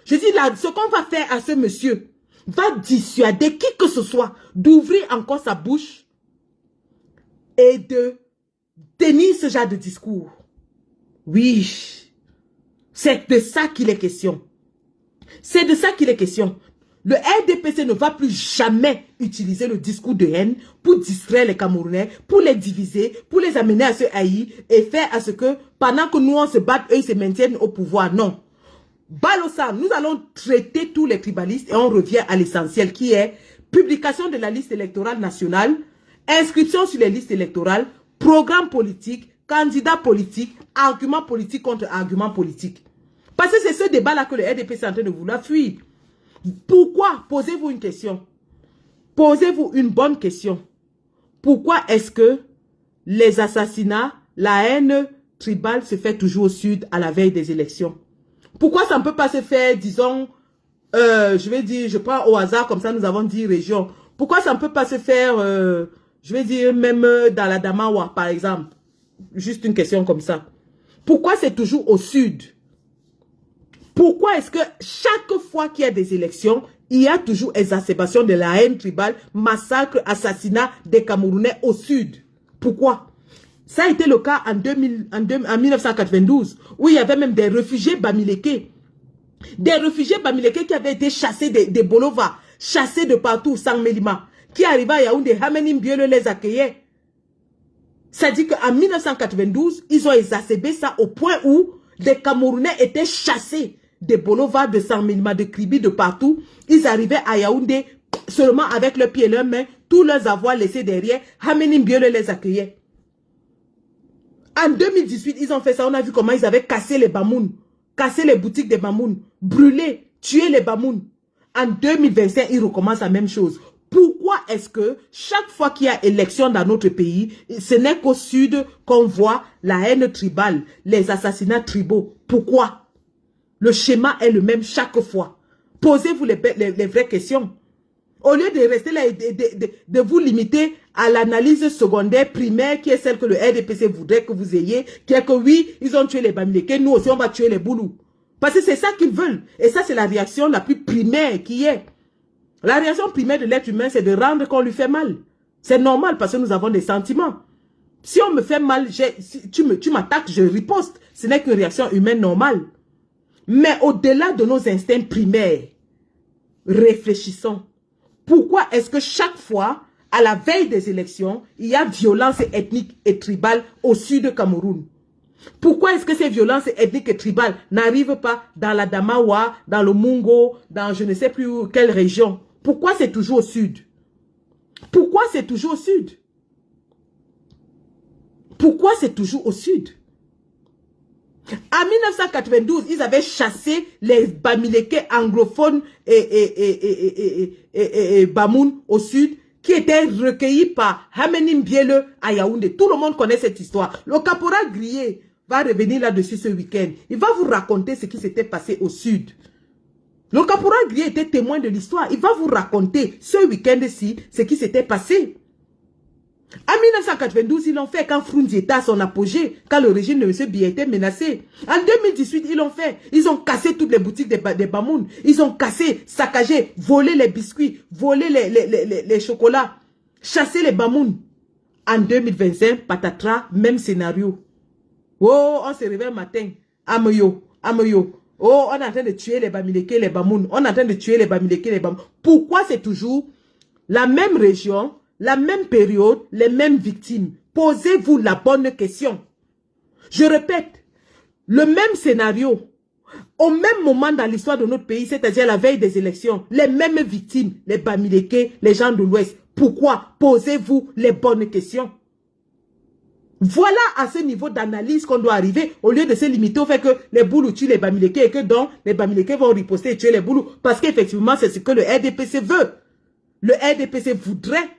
Je dis là, ce qu'on va faire à ce monsieur va dissuader qui que ce soit d'ouvrir encore sa bouche et de tenir ce genre de discours. Oui, c'est de ça qu'il est question. C'est de ça qu'il est question. Le RDPC ne va plus jamais utiliser le discours de haine pour distraire les Camerounais, pour les diviser, pour les amener à se haïr et faire à ce que pendant que nous on se bat, eux ils se maintiennent au pouvoir. Non. Balosa, nous allons traiter tous les tribalistes et on revient à l'essentiel qui est publication de la liste électorale nationale, inscription sur les listes électorales, programme politique, candidat politique, argument politique contre argument politique. Parce que c'est ce débat-là que le RDPC est en train de vouloir fuir. Pourquoi? Posez-vous une question. Posez-vous une bonne question. Pourquoi est-ce que les assassinats la haine tribale se fait toujours au sud à la veille des élections? Pourquoi ça ne peut pas se faire, disons, je vais dire, je prends au hasard, comme ça nous avons dit région. Pourquoi ça ne peut pas se faire, je vais dire, même dans la Damawa, par exemple? Juste une question comme ça. Pourquoi c'est toujours au sud? Pourquoi est-ce que chaque fois qu'il y a des élections, il y a toujours exacerbation de la haine tribale, massacre, assassinat des Camerounais au sud? Pourquoi? Ça a été le cas en 1992, où il y avait même des réfugiés bamileke. Des réfugiés bamileke qui avaient été chassés des Bolova, chassés de partout, sans Mélima, qui arrivaient à Yaoundé, Hamenim Biele les accueillait. Ça dit qu'en 1992, ils ont exacerbé ça au point où des Camerounais étaient chassés des Bolova, de San Mélima, de Kribi, de partout. Ils arrivaient à Yaoundé seulement avec leurs pieds et leurs mains, tous leurs avoirs laissés derrière, Hamenim Biele les accueillait. En 2018, ils ont fait ça. On a vu comment ils avaient cassé les Bamouns, cassé les boutiques des Bamouns, brûlé, tué les Bamouns. En 2025, ils recommencent la même chose. Pourquoi est-ce que chaque fois qu'il y a élection dans notre pays, ce n'est qu'au sud qu'on voit la haine tribale, les assassinats tribaux? Pourquoi? Le schéma est le même chaque fois. Posez-vous les vraies questions. Au lieu de rester là et de vous limiter à l'analyse secondaire, primaire, qui est celle que le RDPC voudrait que vous ayez, qui est que oui, ils ont tué les Bamileke, nous aussi on va tuer les Boulous. Parce que c'est ça qu'ils veulent. Et ça, c'est la réaction la plus primaire qui est. La réaction primaire de l'être humain, c'est de rendre qu'on lui fait mal. C'est normal parce que nous avons des sentiments. Si on me fait mal, si tu m'attaques, je riposte. Ce n'est qu'une réaction humaine normale. Mais au-delà de nos instincts primaires, réfléchissons. Pourquoi est-ce que chaque fois, à la veille des élections, il y a violence ethnique et tribale au sud de Cameroun? Pourquoi est-ce que ces violences ethniques et tribales n'arrivent pas dans la Damawa, dans le Mungo, dans je ne sais plus où, quelle région? Pourquoi c'est toujours au sud? Pourquoi c'est toujours au sud? Pourquoi c'est toujours au sud? En 1992, ils avaient chassé les Bamileke anglophones et Bamoun au sud, qui étaient recueillis par Hamenim Biele à Yaoundé. Tout le monde connaît cette histoire. Le caporal Grier va revenir là-dessus ce week-end. Il va vous raconter ce qui s'était passé au sud. Le caporal Grier était témoin de l'histoire. Il va vous raconter ce week-end-ci ce qui s'était passé. En 1992, ils l'ont fait quand Frunzi était à son apogée, quand le régime de M. Biya était menacé. En 2018, ils l'ont fait. Ils ont cassé toutes les boutiques des Bamoun. Ils ont cassé, saccagé, volé les biscuits, volé les chocolats, chassé les Bamoun. En 2025, patatras, même scénario. Oh, on se réveille le matin. Amoyo, amoyo. Oh, on est en train de tuer les Bamileke, les Bamoun. On est en train de tuer les Bamileke, les Bamoun. Pourquoi c'est toujours la même région, la même période, les mêmes victimes? Posez-vous la bonne question. Je répète, le même scénario, au même moment dans l'histoire de notre pays, c'est-à-dire la veille des élections, les mêmes victimes, les Bamileke, les gens de l'Ouest. Pourquoi? Posez-vous les bonnes questions. Voilà à ce niveau d'analyse qu'on doit arriver, au lieu de se limiter au fait que les Boulous tuent les Bamileke et que donc les Bamileke vont riposter et tuer les Boulous. Parce qu'effectivement, c'est ce que le RDPC veut. Le RDPC voudrait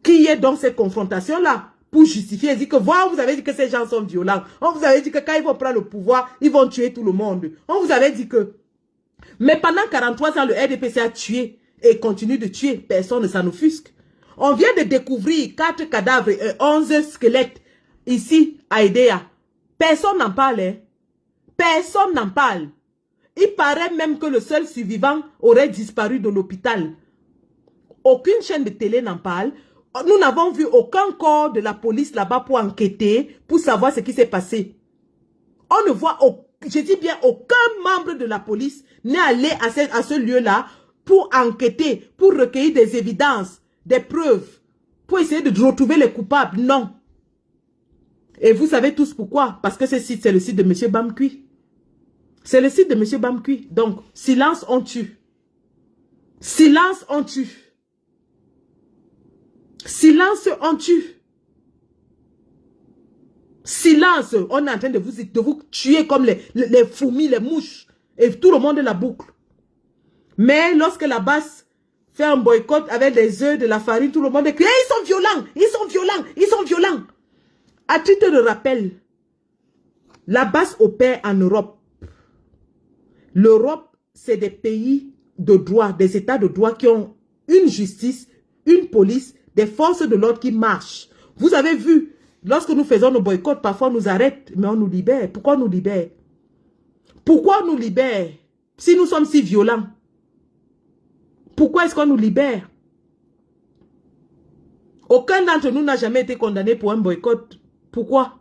qu'il y ait donc cette confrontation-là pour justifier et dire que voilà, vous avez dit que ces gens sont violents. On vous avait dit que quand ils vont prendre le pouvoir, ils vont tuer tout le monde. On vous avait dit que... Mais pendant 43 ans, le RDPC a tué et continue de tuer. Personne ne s'en offusque. On vient de découvrir 4 cadavres et 11 squelettes ici à Edea. Personne n'en parle. Hein? Personne n'en parle. Il paraît même que le seul survivant aurait disparu de l'hôpital. Aucune chaîne de télé n'en parle. Nous n'avons vu aucun corps de la police là-bas pour enquêter, pour savoir ce qui s'est passé. On ne voit, je dis bien, aucun membre de la police n'est allé à ce lieu-là pour enquêter, pour recueillir des évidences, des preuves, pour essayer de retrouver les coupables. Non. Et vous savez tous pourquoi? Parce que ce site, c'est le site de M. Bamkui. C'est le site de M. Bamkui. Donc, silence, on tue. Silence, on tue. Silence, on tue. Silence, on est en train de vous tuer comme les fourmis, les mouches. Et tout le monde est la boucle. Mais lorsque la basse fait un boycott avec des œufs, de la farine, tout le monde crie, ils sont violents, ils sont violents, ils sont violents. À titre de rappel, la BAS opère en Europe. L'Europe, c'est des pays de droit, des États de droit qui ont une justice, une police, des forces de l'ordre qui marchent. Vous avez vu, lorsque nous faisons nos boycotts, parfois on nous arrête, mais on nous libère. Pourquoi on nous libère? Pourquoi on nous libère si nous sommes si violents? Pourquoi est-ce qu'on nous libère? Aucun d'entre nous n'a jamais été condamné pour un boycott. Pourquoi?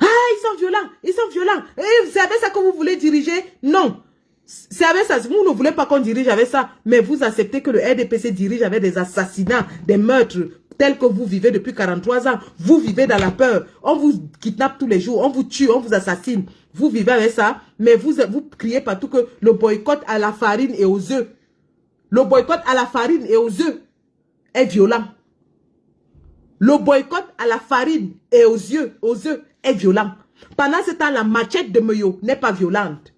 Ah, ils sont violents, ils sont violents. Et c'est avec ça que vous voulez diriger? Non. C'est avec ça, vous ne voulez pas qu'on dirige avec ça, mais vous acceptez que le RDPC dirige avec des assassinats, des meurtres, tels que vous vivez depuis 43 ans. Vous vivez dans la peur. On vous kidnappe tous les jours, on vous tue, on vous assassine. Vous vivez avec ça, mais vous criez partout que le boycott à la farine et aux œufs. Le boycott à la farine et aux œufs est violent. Le boycott à la farine et aux œufs est violent. Pendant ce temps, la machette de Meyo n'est pas violente.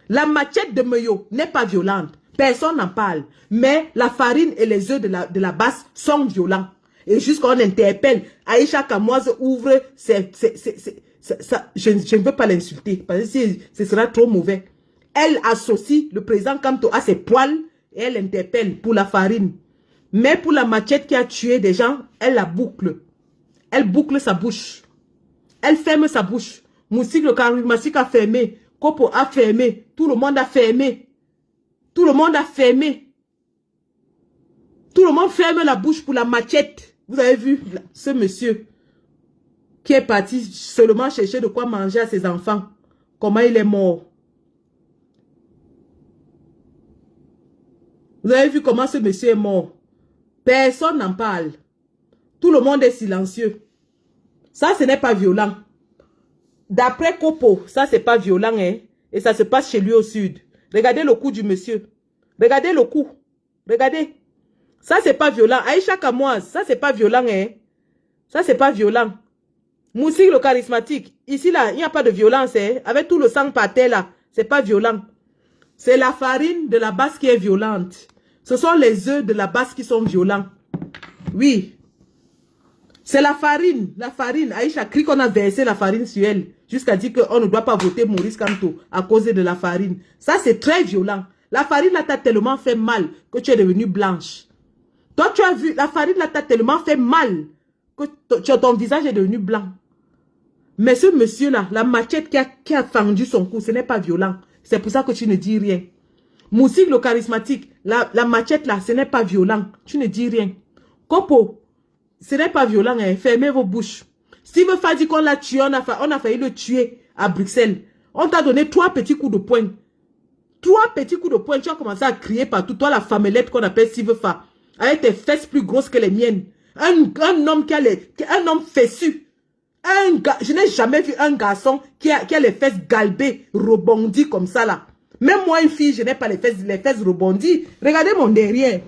La machette de Meyo n'est pas violente. Personne n'en parle. Mais la farine et les œufs de la basse sont violents. Et jusqu'on interpelle, Aïcha Kamoise ouvre je ne veux pas l'insulter parce que ce sera trop mauvais. Elle associe le président Kamto à ses poils et elle interpelle pour la farine. Mais pour la machette qui a tué des gens, elle la boucle. Elle boucle sa bouche. Elle ferme sa bouche. Moustique le charismatique a fermé. Kopo a fermé. Tout le monde a fermé. Tout le monde a fermé. Tout le monde ferme la bouche pour la machette. Vous avez vu ce monsieur qui est parti seulement chercher de quoi manger à ses enfants. Comment il est mort. Vous avez vu comment ce monsieur est mort. Personne n'en parle. Tout le monde est silencieux. Ça, ce n'est pas violent. D'après Kopo, ça, c'est pas violent, hein. Et ça se passe chez lui au sud. Regardez le cou du monsieur. Regardez le cou. Regardez. Ça, c'est pas violent. Aïcha Kamoise, ça, c'est pas violent, hein. Ça, c'est pas violent. Moussi, le charismatique. Ici, là, il n'y a pas de violence, hein. Avec tout le sang par terre, là, c'est pas violent. C'est la farine de la basse qui est violente. Ce sont les œufs de la basse qui sont violents. Oui. C'est la farine. La farine. Aïcha crie qu'on a versé la farine sur elle. Jusqu'à dire qu'on ne doit pas voter Maurice Kamto à cause de la farine. Ça, c'est très violent. La farine t'a tellement fait mal que tu es devenue blanche. Toi, tu as vu, la farine t'a tellement fait mal que ton visage est devenu blanc. Mais ce monsieur-là, la machette qui a fendu son cou, ce n'est pas violent. C'est pour ça que tu ne dis rien. Moustique le charismatique, la machette là, ce n'est pas violent. Tu ne dis rien. Kopo, ce n'est pas violent. Hein. Fermez vos bouches. Steve Fa dit qu'on l'a tué, on a failli le tuer à Bruxelles. On t'a donné 3 petits coups de poing. 3 petits coups de poing. Tu as commencé à crier partout. Toi, la femmelette qu'on appelle Steve Fa. Avec tes fesses plus grosses que les miennes. Un homme un homme fessu. Je n'ai jamais vu un garçon qui a les fesses galbées, rebondies comme ça là. Même moi, une fille, je n'ai pas les fesses rebondies. Regardez mon derrière.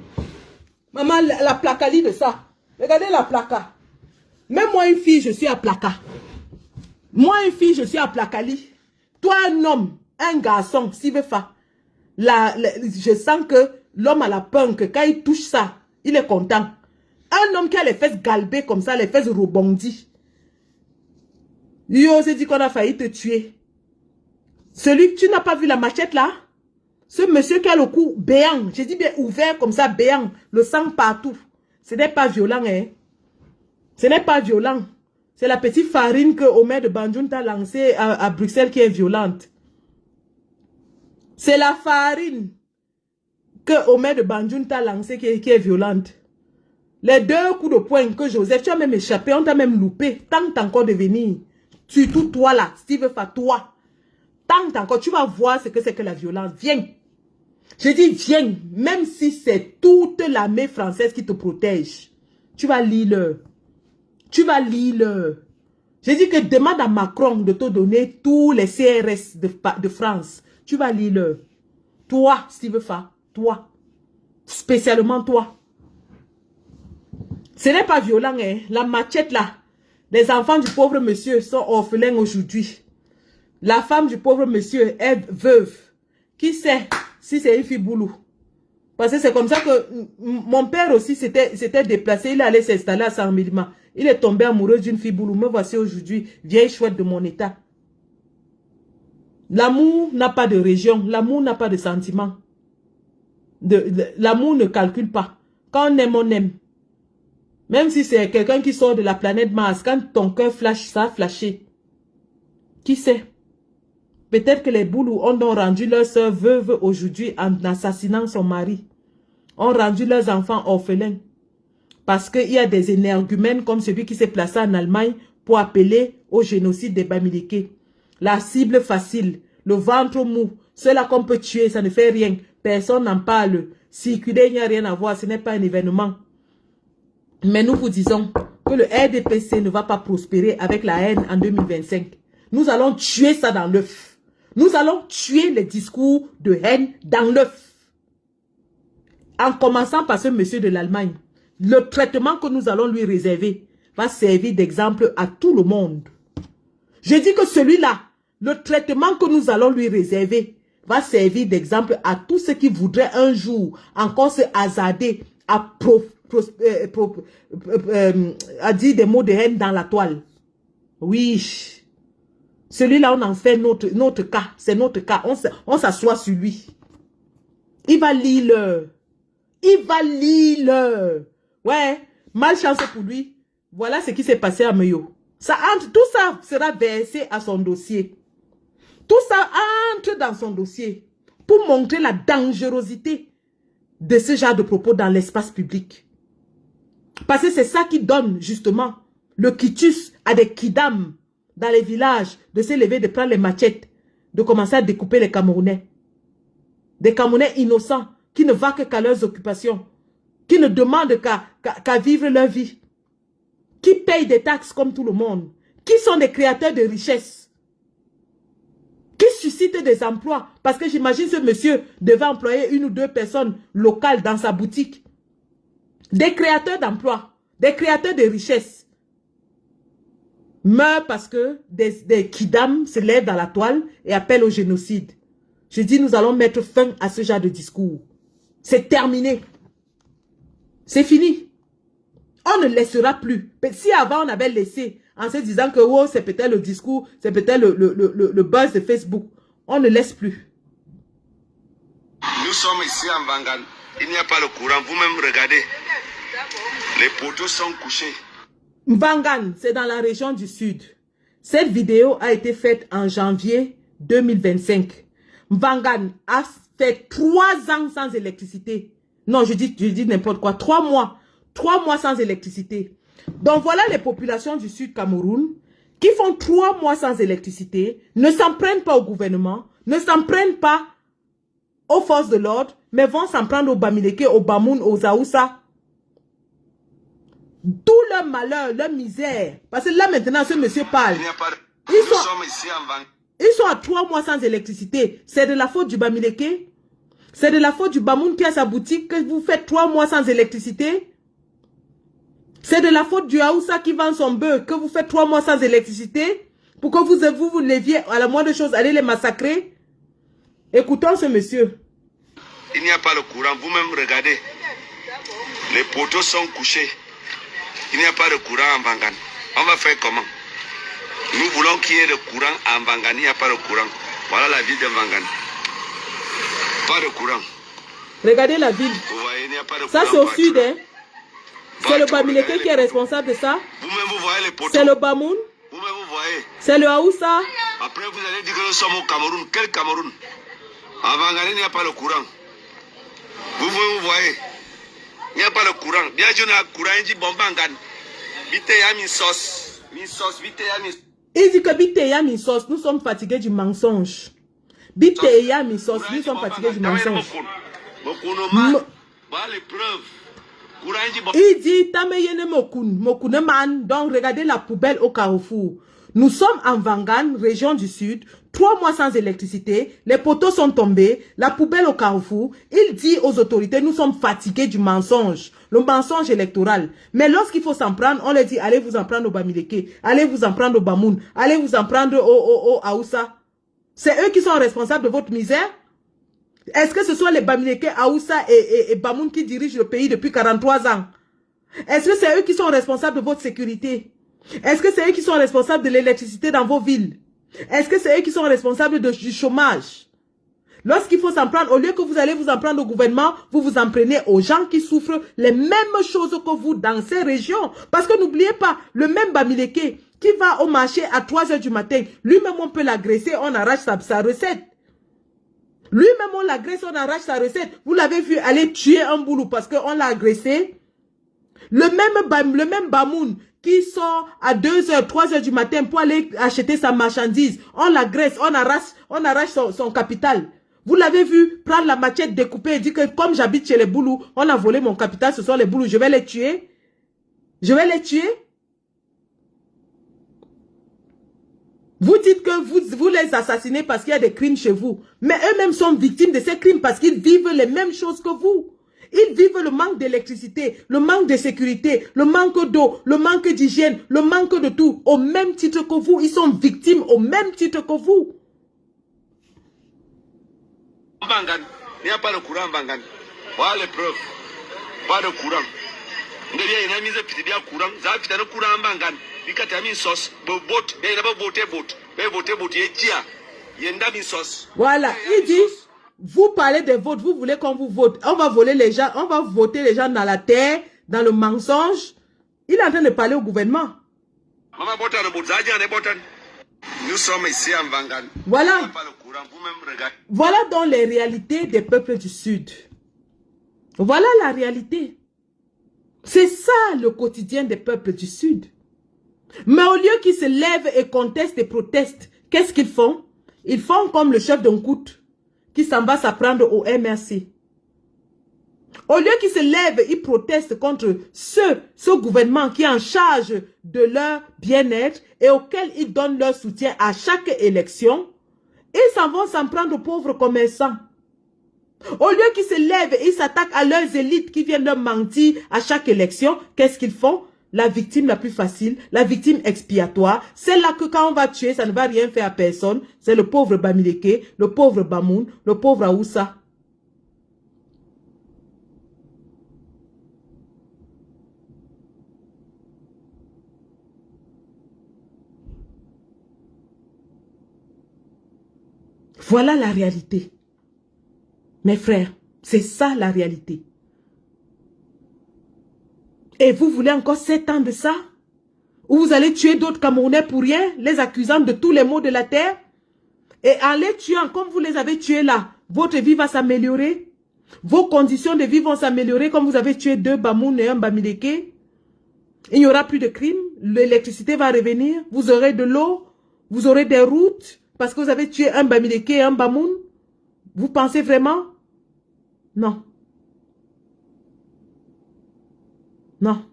Maman, la placali de ça. Regardez la placa. Même moi, une fille, je suis à placa. Moi, une fille, je suis à placali. Toi, un homme, un garçon, s'il veut faire. Je sens que l'homme a la peur que quand il touche ça, il est content. Un homme qui a les fesses galbées comme ça, les fesses rebondies. Yo, c'est dit qu'on a failli te tuer. Celui que tu n'as pas vu la machette là? Ce monsieur qui a le cou béant, j'ai dit bien ouvert comme ça, béant, le sang partout. Ce n'est pas violent, hein? Ce n'est pas violent. C'est la petite farine que Omer de Banjoun t'a lancée à Bruxelles qui est violente. C'est la farine que Omer de Banjoun t'a lancée qui est violente. Les 2 coups de poing que Joseph, tu as même échappé, on t'a même loupé. Tente encore de venir. Surtout toi là, Steve Fa, toi. Tente encore, tu vas voir ce que c'est que la violence. Viens. Je dis viens, même si c'est toute l'armée française qui te protège. Tu vas lire. Tu vas lire. J'ai dit que demande à Macron de te donner tous les CRS de France. Tu vas lire. Toi, Steve Fa, toi. Spécialement toi. Ce n'est pas violent, hein. La machette là. Les enfants du pauvre monsieur sont orphelins aujourd'hui. La femme du pauvre monsieur est veuve. Qui sait si c'est une fille boulou? Parce que c'est comme ça que mon père aussi s'était déplacé. Il allait s'installer à Saint-Médima. Il est tombé amoureux d'une fille boulou. Me voici aujourd'hui, vieille chouette de mon état. L'amour n'a pas de région. L'amour n'a pas de sentiment. L'amour ne calcule pas. Quand on aime, on aime. Même si c'est quelqu'un qui sort de la planète Mars, quand ton cœur flash, ça a flashé. Qui sait? Peut-être que les boulous ont rendu leur soeur veuve aujourd'hui en assassinant son mari. Ont rendu leurs enfants orphelins. Parce qu'il y a des énergumènes comme celui qui s'est placé en Allemagne pour appeler au génocide des Bamileke. La cible facile, le ventre mou, ceux-là qu'on peut tuer, ça ne fait rien. Personne n'en parle. Circuler, il n'y a rien à voir, ce n'est pas un événement. Mais nous vous disons que le RDPC ne va pas prospérer avec la haine en 2025. Nous allons tuer ça dans l'œuf. Nous allons tuer les discours de haine dans l'œuf. En commençant par ce monsieur de l'Allemagne. Le traitement que nous allons lui réserver va servir d'exemple à tout le monde. Je dis que celui-là, le traitement que nous allons lui réserver va servir d'exemple à tous ceux qui voudraient un jour encore se hasarder à dire des mots de haine dans la toile. Oui. Celui-là, on en fait notre cas. C'est notre cas. On s'assoit sur lui. Il va lire. Il va lire. Ouais. Malchance pour lui. Voilà ce qui s'est passé à Meyo. Tout ça sera versé à son dossier. Tout ça entre dans son dossier pour montrer la dangerosité de ce genre de propos dans l'espace public. Parce que c'est ça qui donne justement le quitus à des kidams dans les villages de se lever, de prendre les machettes, de commencer à découper les Camerounais. Des Camerounais innocents qui ne vaquent qu'à leurs occupations, qui ne demandent qu'à vivre leur vie, qui payent des taxes comme tout le monde, qui sont des créateurs de richesses, qui suscitent des emplois. Parce que j'imagine ce monsieur devait employer 1 ou 2 personnes locales dans sa boutique. Des créateurs d'emplois, des créateurs de richesses meurent parce que des kidams se lèvent dans la toile et appellent au génocide. Je dis, nous allons mettre fin à ce genre de discours. C'est terminé. C'est fini. On ne laissera plus. Si avant on avait laissé en se disant que oh, c'est peut-être le discours, c'est peut-être le buzz de Facebook, on ne laisse plus. Nous sommes ici en Vangan. Il n'y a pas le courant. Vous-même regardez. Les poteaux sont couchés. Vangan, c'est dans la région du sud. Cette vidéo a été faite en janvier 2025. Vangan a fait 3 ans sans électricité. Non, je dis n'importe quoi. 3 mois. 3 mois sans électricité. Donc voilà les populations du Sud Cameroun qui font 3 mois sans électricité, ne s'en prennent pas au gouvernement, ne s'en prennent pas aux forces de l'ordre, mais vont s'en prendre aux Bamileke, aux Bamoun, aux Aoussa. Tout leur malheur, leur misère. Parce que là maintenant, ce monsieur parle. Ils sont à 3 mois sans électricité. C'est de la faute du Bamileke. C'est de la faute du Bamoun qui a sa boutique que vous faites 3 mois sans électricité. C'est de la faute du Aoussa qui vend son bœuf que vous faites 3 mois sans électricité pour que vous leviez à la moindre chose, allez les massacrer. Écoutons ce monsieur. Il n'y a pas le courant. Vous-même regardez. Les poteaux sont couchés. Il n'y a pas de courant en Vangan. On va faire comment? Nous voulons qu'il y ait le courant en Vangan. Il n'y a pas de courant. Voilà la ville de Vangan. Pas de courant. Regardez la ville. Vous voyez, il n'y a pas de ça c'est au sud, hein. C'est le Bamileke qui est responsable de ça. Vous-même, vous voyez les poteaux. C'est le Bamoun. Vous-même, vous voyez. C'est le Aoussa. Après, vous allez dire que nous sommes au Cameroun. Quel Cameroun? En Vangan, il n'y a pas le courant. Vous voyez. Il n'y a pas le courant. Bien sûr, il y a le courant. Il dit bon, Vangan. Vite, il y a mis sauce. Mis sauce, vite, il y a mis. Il dit que vite, il y a mis sauce. Nous sommes fatigués du mensonge. Vite, il y a mis sauce. Nous sommes fatigués du mensonge. Voilà les preuves. Il dit, Tameyene Mokune man. Donc, regardez la poubelle au Carrefour. Nous sommes en Vangan, région du sud, 3 mois sans électricité, les poteaux sont tombés, la poubelle au Carrefour. Il dit aux autorités, nous sommes fatigués du mensonge, le mensonge électoral. Mais lorsqu'il faut s'en prendre, on leur dit, allez vous en prendre au Bamileke, allez vous en prendre au Bamoun, allez vous en prendre au Aoussa. C'est eux qui sont responsables de votre misère? Est-ce que ce sont les Bamileke, Aoussa et Bamoun qui dirigent le pays depuis 43 ans? Est-ce que c'est eux qui sont responsables de votre sécurité? Est-ce que c'est eux qui sont responsables de l'électricité dans vos villes? Est-ce que c'est eux qui sont responsables du chômage? Lorsqu'il faut s'en prendre, au lieu que vous allez vous en prendre au gouvernement, vous vous en prenez aux gens qui souffrent les mêmes choses que vous dans ces régions. Parce que n'oubliez pas, le même Bamileke qui va au marché à 3 h du matin, lui-même on peut l'agresser, on arrache sa recette. Lui-même on l'agresse, on arrache sa recette. Vous l'avez vu aller tuer un boulot parce qu'on l'a agressé. Le même Bamoun qui sort à 2 h, 3 h du matin pour aller acheter sa marchandise, on l'agresse, on arrache son capital. Vous l'avez vu prendre la machette, découper et dire que comme j'habite chez les Boulous, on a volé mon capital, ce sont les Boulous, je vais les tuer. Je vais les tuer. Vous dites que vous les assassinez parce qu'il y a des crimes chez vous. Mais eux-mêmes sont victimes de ces crimes parce qu'ils vivent les mêmes choses que vous. Ils vivent le manque d'électricité, le manque de sécurité, le manque d'eau, le manque d'hygiène, le manque de tout. Au même titre que vous, ils sont victimes au même titre que vous. Il n'y a pas de courant, Bangan. Voilà les preuves. Pas de courant. Il y a mis un courant. Ça a fait un courant, Bangan. Il y a mis une sauce. Vote. Il y a voté. Il y a une sauce. Voilà. Il dit, vous parlez de vote. Vous voulez qu'on vous vote. On va voler les gens. On va voter les gens dans la terre, dans le mensonge. Il est en train de parler au gouvernement. Nous sommes ici en Bangan. Voilà. Voilà donc les réalités des peuples du Sud. Voilà la réalité. C'est ça le quotidien des peuples du Sud. Mais au lieu qu'ils se lèvent et contestent et protestent, qu'est-ce qu'ils font? Ils font comme le chef d'un coup qui s'en va s'apprendre au MRC. Au lieu qu'ils se lèvent, ils protestent contre ce gouvernement qui est en charge de leur bien-être et auquel ils donnent leur soutien à chaque élection. Ils s'en vont s'en prendre aux pauvres commerçants. Au lieu qu'ils se lèvent et ils s'attaquent à leurs élites qui viennent leur mentir à chaque élection, qu'est-ce qu'ils font? La victime la plus facile, la victime expiatoire, celle-là que quand on va tuer, ça ne va rien faire à personne, c'est le pauvre Bamileke, le pauvre Bamoun, le pauvre Aoussa. Voilà la réalité. Mes frères, c'est ça la réalité. Et vous voulez encore 7 ans de ça? Où vous allez tuer d'autres Camerounais pour rien, les accusant de tous les maux de la terre? Et en les tuant comme vous les avez tués là, votre vie va s'améliorer? Vos conditions de vie vont s'améliorer comme vous avez tué 2 Bamoun et un Bamileke? Il n'y aura plus de crimes, l'électricité va revenir, vous aurez de l'eau, vous aurez des routes, parce que vous avez tué un Bamileke et un Bamoun? Vous pensez vraiment? Non. Non.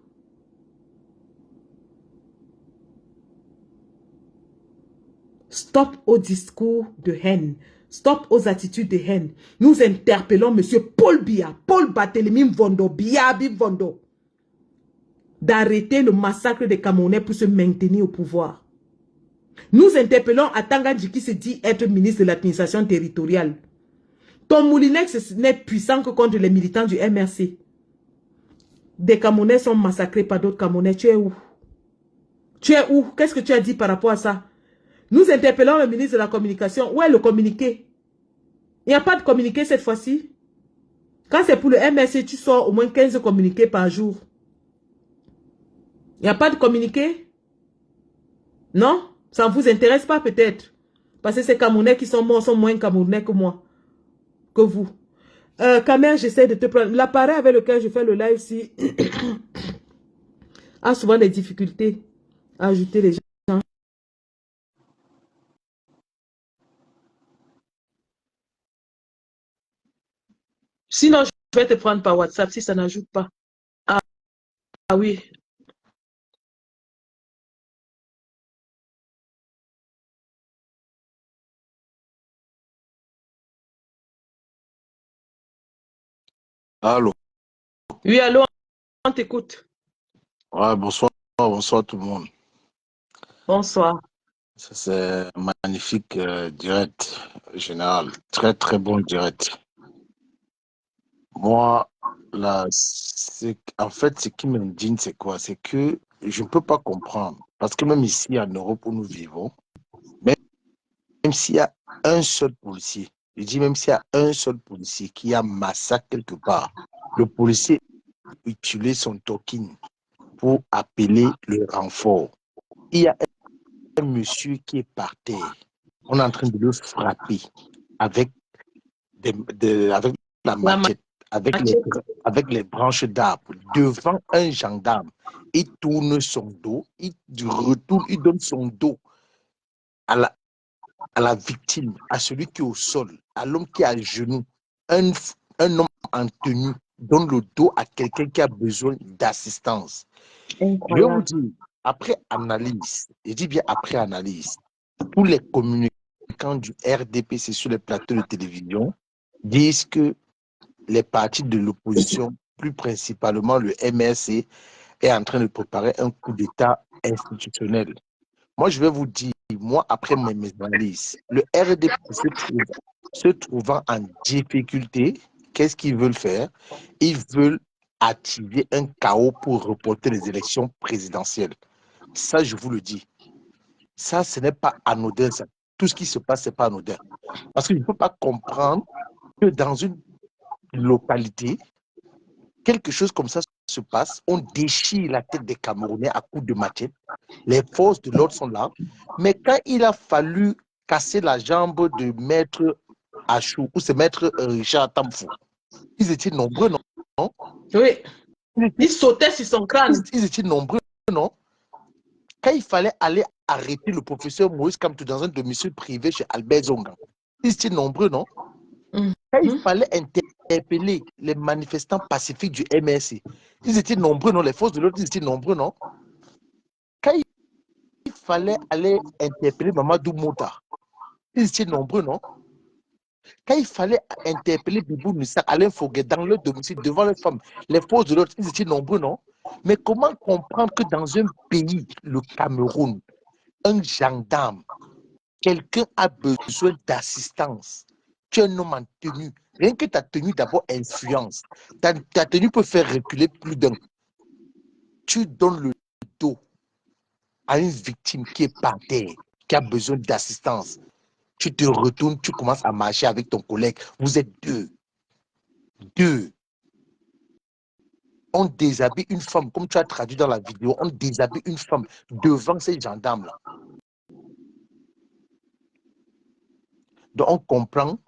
Stop au discours de haine. Stop aux attitudes de haine. Nous interpellons M. Paul Biya, Paul Barthélémy Mvondo, Biya Mvondo, d'arrêter le massacre des Camerounais pour se maintenir au pouvoir. Nous interpellons Atanga qui se dit être ministre de l'administration territoriale. Ton Moulinex n'est puissant que contre les militants du MRC. Des Camerounais sont massacrés par d'autres Camerounais. Tu es où? Tu es où? Qu'est-ce que tu as dit par rapport à ça? Nous interpellons le ministre de la Communication. Où est le communiqué? Il n'y a pas de communiqué cette fois-ci. Quand c'est pour le MRC, tu sors au moins 15 communiqués par jour. Il n'y a pas de communiqué? Non? Ça ne vous intéresse pas peut-être? Parce que ces Camerounais qui sont morts sont moins Camerounais que moi. Que vous. Kamer, j'essaie de te prendre. L'appareil avec lequel je fais le live ici a souvent des difficultés à ajouter les gens. Sinon, je vais te prendre par WhatsApp si ça n'ajoute pas. Ah, ah oui. Allô. Oui, allô, on t'écoute. Ouais, bonsoir tout le monde. Bonsoir. C'est magnifique direct général. Très très bon direct. Moi, là, en fait, ce qui m'indigne, c'est quoi? C'est que je ne peux pas comprendre. Parce que même ici, en Europe où nous vivons, même s'il y a un seul policier, je dis même s'il y a un seul policier qui a massacre quelque part, le policier utilise son token pour appeler le renfort. Il y a un monsieur qui est par terre. On est en train de le frapper avec, avec la machette, avec les branches d'arbres, devant un gendarme. Il tourne son dos, il retourne, il donne son dos à la victime, à celui qui est au sol, à l'homme qui est à genoux. Un homme en tenue donne le dos à quelqu'un qui a besoin d'assistance. Je vais vous dire, après analyse, je dis bien après analyse, tous les communicants du RDPC sur les plateaux de télévision disent que les partis de l'opposition, plus principalement le MRC, est en train de préparer un coup d'État institutionnel. Moi, je vais vous dire, moi, après mes analyses, le RDP se trouvant en difficulté, qu'est-ce qu'ils veulent faire? Ils veulent activer un chaos pour reporter les élections présidentielles. Ça, je vous le dis. Ça, ce n'est pas anodin. Ça. Tout ce qui se passe, ce n'est pas anodin. Parce que je ne peux pas comprendre que dans une localité, quelque chose comme ça se passe, on déchire la tête des Camerounais à coups de machette, les forces de l'ordre sont là, mais quand il a fallu casser la jambe de Maître Achou, ou c'est Maître Richard Tamfou, ils étaient nombreux, non? Oui. Ils sautaient sur son crâne. Ils étaient nombreux, non? Quand il fallait aller arrêter le professeur Moïse Kamtou dans un domicile privé chez Albert Zonga, ils étaient nombreux, non? Quand il fallait interpeller les manifestants pacifiques du MRC, ils étaient nombreux, non? Les forces de l'ordre, ils étaient nombreux, non? Quand il fallait aller interpeller Mamadou Mouta, ils étaient nombreux, non? Quand il fallait interpeller Bibou Nissa, Alain Foguet dans leur domicile, devant les femmes, les forces de l'ordre, ils étaient nombreux, non? Mais comment comprendre que dans un pays, le Cameroun, un gendarme, quelqu'un a besoin d'assistance, tu es un homme en tenue, rien que ta tenue d'abord influence, ta tenue peut faire reculer plus d'un. Tu donnes le dos à une victime qui est par terre, qui a besoin d'assistance. Tu te retournes, tu commences à marcher avec ton collègue. Vous êtes deux. On déshabille une femme, comme tu as traduit dans la vidéo, on déshabille une femme devant ces gendarmes-là. Donc on comprend,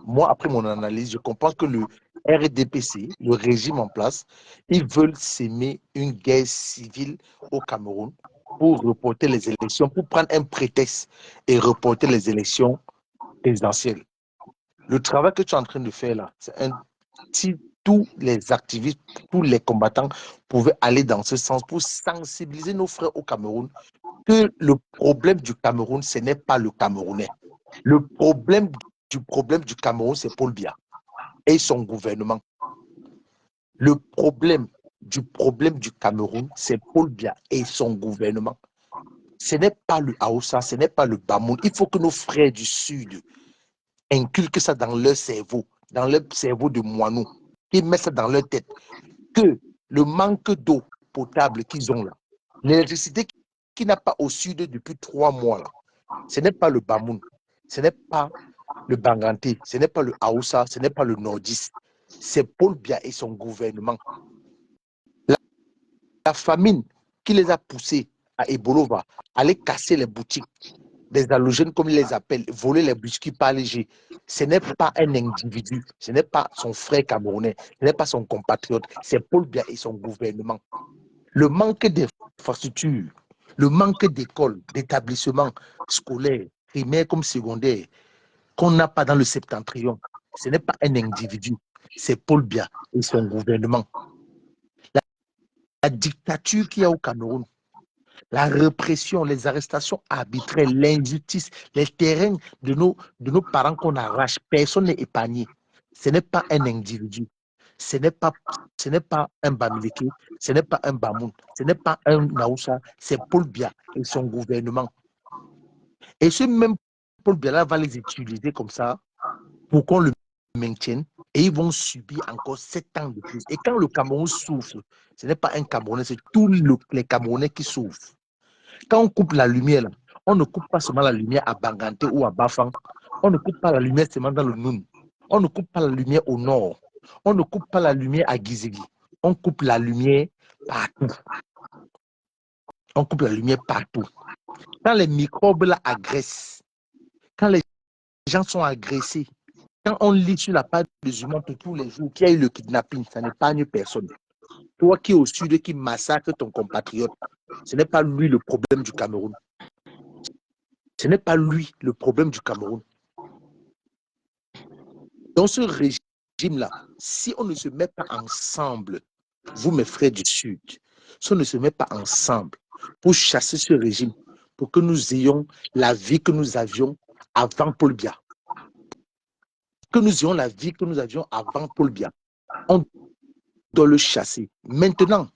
moi après mon analyse, je comprends que le RDPC, le régime en place, ils veulent s'aimer une guerre civile au Cameroun pour reporter les élections, pour prendre un prétexte et reporter les élections présidentielles. Le travail que tu es en train de faire là, c'est si tous les activistes, tous les combattants pouvaient aller dans ce sens pour sensibiliser nos frères au Cameroun que le problème du Cameroun, ce n'est pas le Camerounais. Le problème du Cameroun, c'est Paul Biya et son gouvernement. Le problème du Cameroun, c'est Paul Biya et son gouvernement. Ce n'est pas le Haoussa, ce n'est pas le Bamoun. Il faut que nos frères du Sud inculquent ça dans leur cerveau de moineaux, qu'ils mettent ça dans leur tête, que le manque d'eau potable qu'ils ont là, l'électricité qui n'a pas au Sud depuis 3 mois là, ce n'est pas le Bamoun, ce n'est pas le Banganté, ce n'est pas le Haoussa, ce n'est pas le Nordiste, c'est Paul Biya et son gouvernement. La famine qui les a poussés à Ebolova, aller casser les boutiques, des halogènes comme ils les appellent, voler les biscuits pas légers, ce n'est pas un individu, ce n'est pas son frère camerounais, ce n'est pas son compatriote, c'est Paul Biya et son gouvernement. Le manque d'infrastructures, le manque d'écoles, d'établissements scolaires, primaires comme secondaires, qu'on n'a pas dans le septentrion, ce n'est pas un individu, c'est Paul Biya et son gouvernement. La dictature qu'il y a au Cameroun, la répression, les arrestations arbitraires, l'injustice, les terrains de nos parents qu'on arrache, personne n'est épargné. Ce n'est pas un individu, ce n'est pas un Bamileke, ce n'est pas un Bamoun, ce n'est pas un Naoussa, c'est Paul Biya et son gouvernement. Et ce même Paul Biya va les utiliser comme ça pour qu'on le maintienne Et ils vont subir encore 7 ans de plus. Et quand le Cameroun souffre, ce n'est pas un Camerounais, c'est tous les Camerounais qui souffrent. Quand on coupe la lumière, là, on ne coupe pas seulement la lumière à Banganté ou à Bafang. On ne coupe pas la lumière seulement dans le Noun. On ne coupe pas la lumière au nord. On ne coupe pas la lumière à Gizegi. On coupe la lumière partout. On coupe la lumière partout. Quand les microbes là agressent, quand les gens sont agressés, quand on lit sur la page des humains tous les jours qu'il y a eu le kidnapping, ça n'épargne personne. Toi qui es au sud, qui massacre ton compatriote, ce n'est pas lui le problème du Cameroun. Ce n'est pas lui le problème du Cameroun. Dans ce régime-là, si on ne se met pas ensemble, vous mes frères du Sud, si on ne se met pas ensemble pour chasser ce régime, pour que nous ayons la vie que nous avions avant Paul Biya, que nous ayons la vie que nous avions avant Paul Biya, on doit le chasser. Maintenant,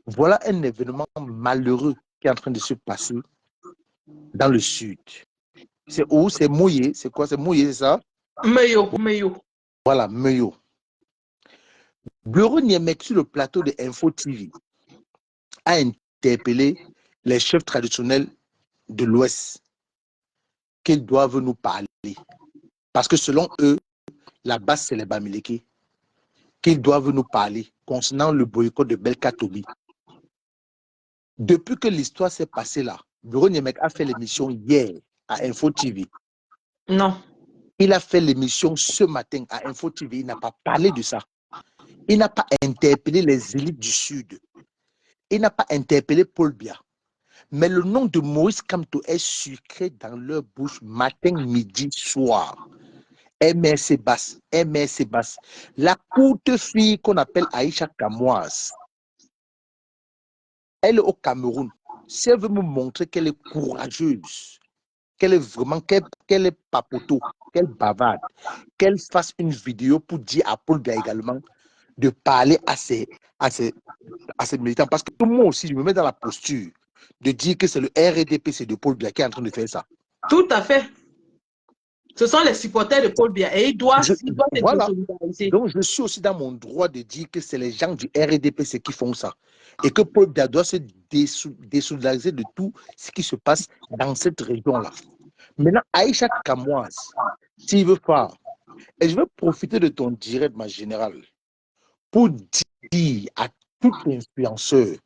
voilà un événement malheureux qui est en train de se passer dans le Sud. C'est où? C'est mouillé. C'est quoi? C'est mouillé, c'est ça? Meyo. Voilà, Meyo. Blero Niemek sur le plateau de Info TV a interpellé les chefs traditionnels de l'Ouest qu'ils doivent nous parler. Parce que selon eux, la base c'est les Bamileke, qu'ils doivent nous parler concernant le boycott de Belkatobi. Depuis que l'histoire s'est passée là, Blero Niemek a fait l'émission hier à Info TV. Non. Il a fait l'émission ce matin à Info TV. Il n'a pas parlé de ça. Il n'a pas interpellé les élites du Sud. Il n'a pas interpellé Paul Biya. Mais le nom de Maurice Kamto est sucré dans leur bouche matin, midi, soir. MRC Basse, MRC Basse. La courte fille qu'on appelle Aïcha Kamoise, elle est au Cameroun. Si elle veut me montrer qu'elle est courageuse, qu'elle est vraiment, qu'elle est papoto, qu'elle bavarde, qu'elle fasse une vidéo pour dire à Paul Biya également de parler à ses militants. Parce que moi aussi, je me mets dans la posture de dire que c'est le RDPC de Paul Biya qui est en train de faire ça. Tout à fait. Ce sont les supporters de Paul Biya et il doit se désolidariser. Donc, je suis aussi dans mon droit de dire que c'est les gens du RDPC qui font ça. Et que Paul Biya doit se désolidariser de tout ce qui se passe dans cette région-là. Maintenant, Aïcha Kamoise, s'il veut pas, et je vais profiter de ton direct, ma générale, pour dire à tout influenceur,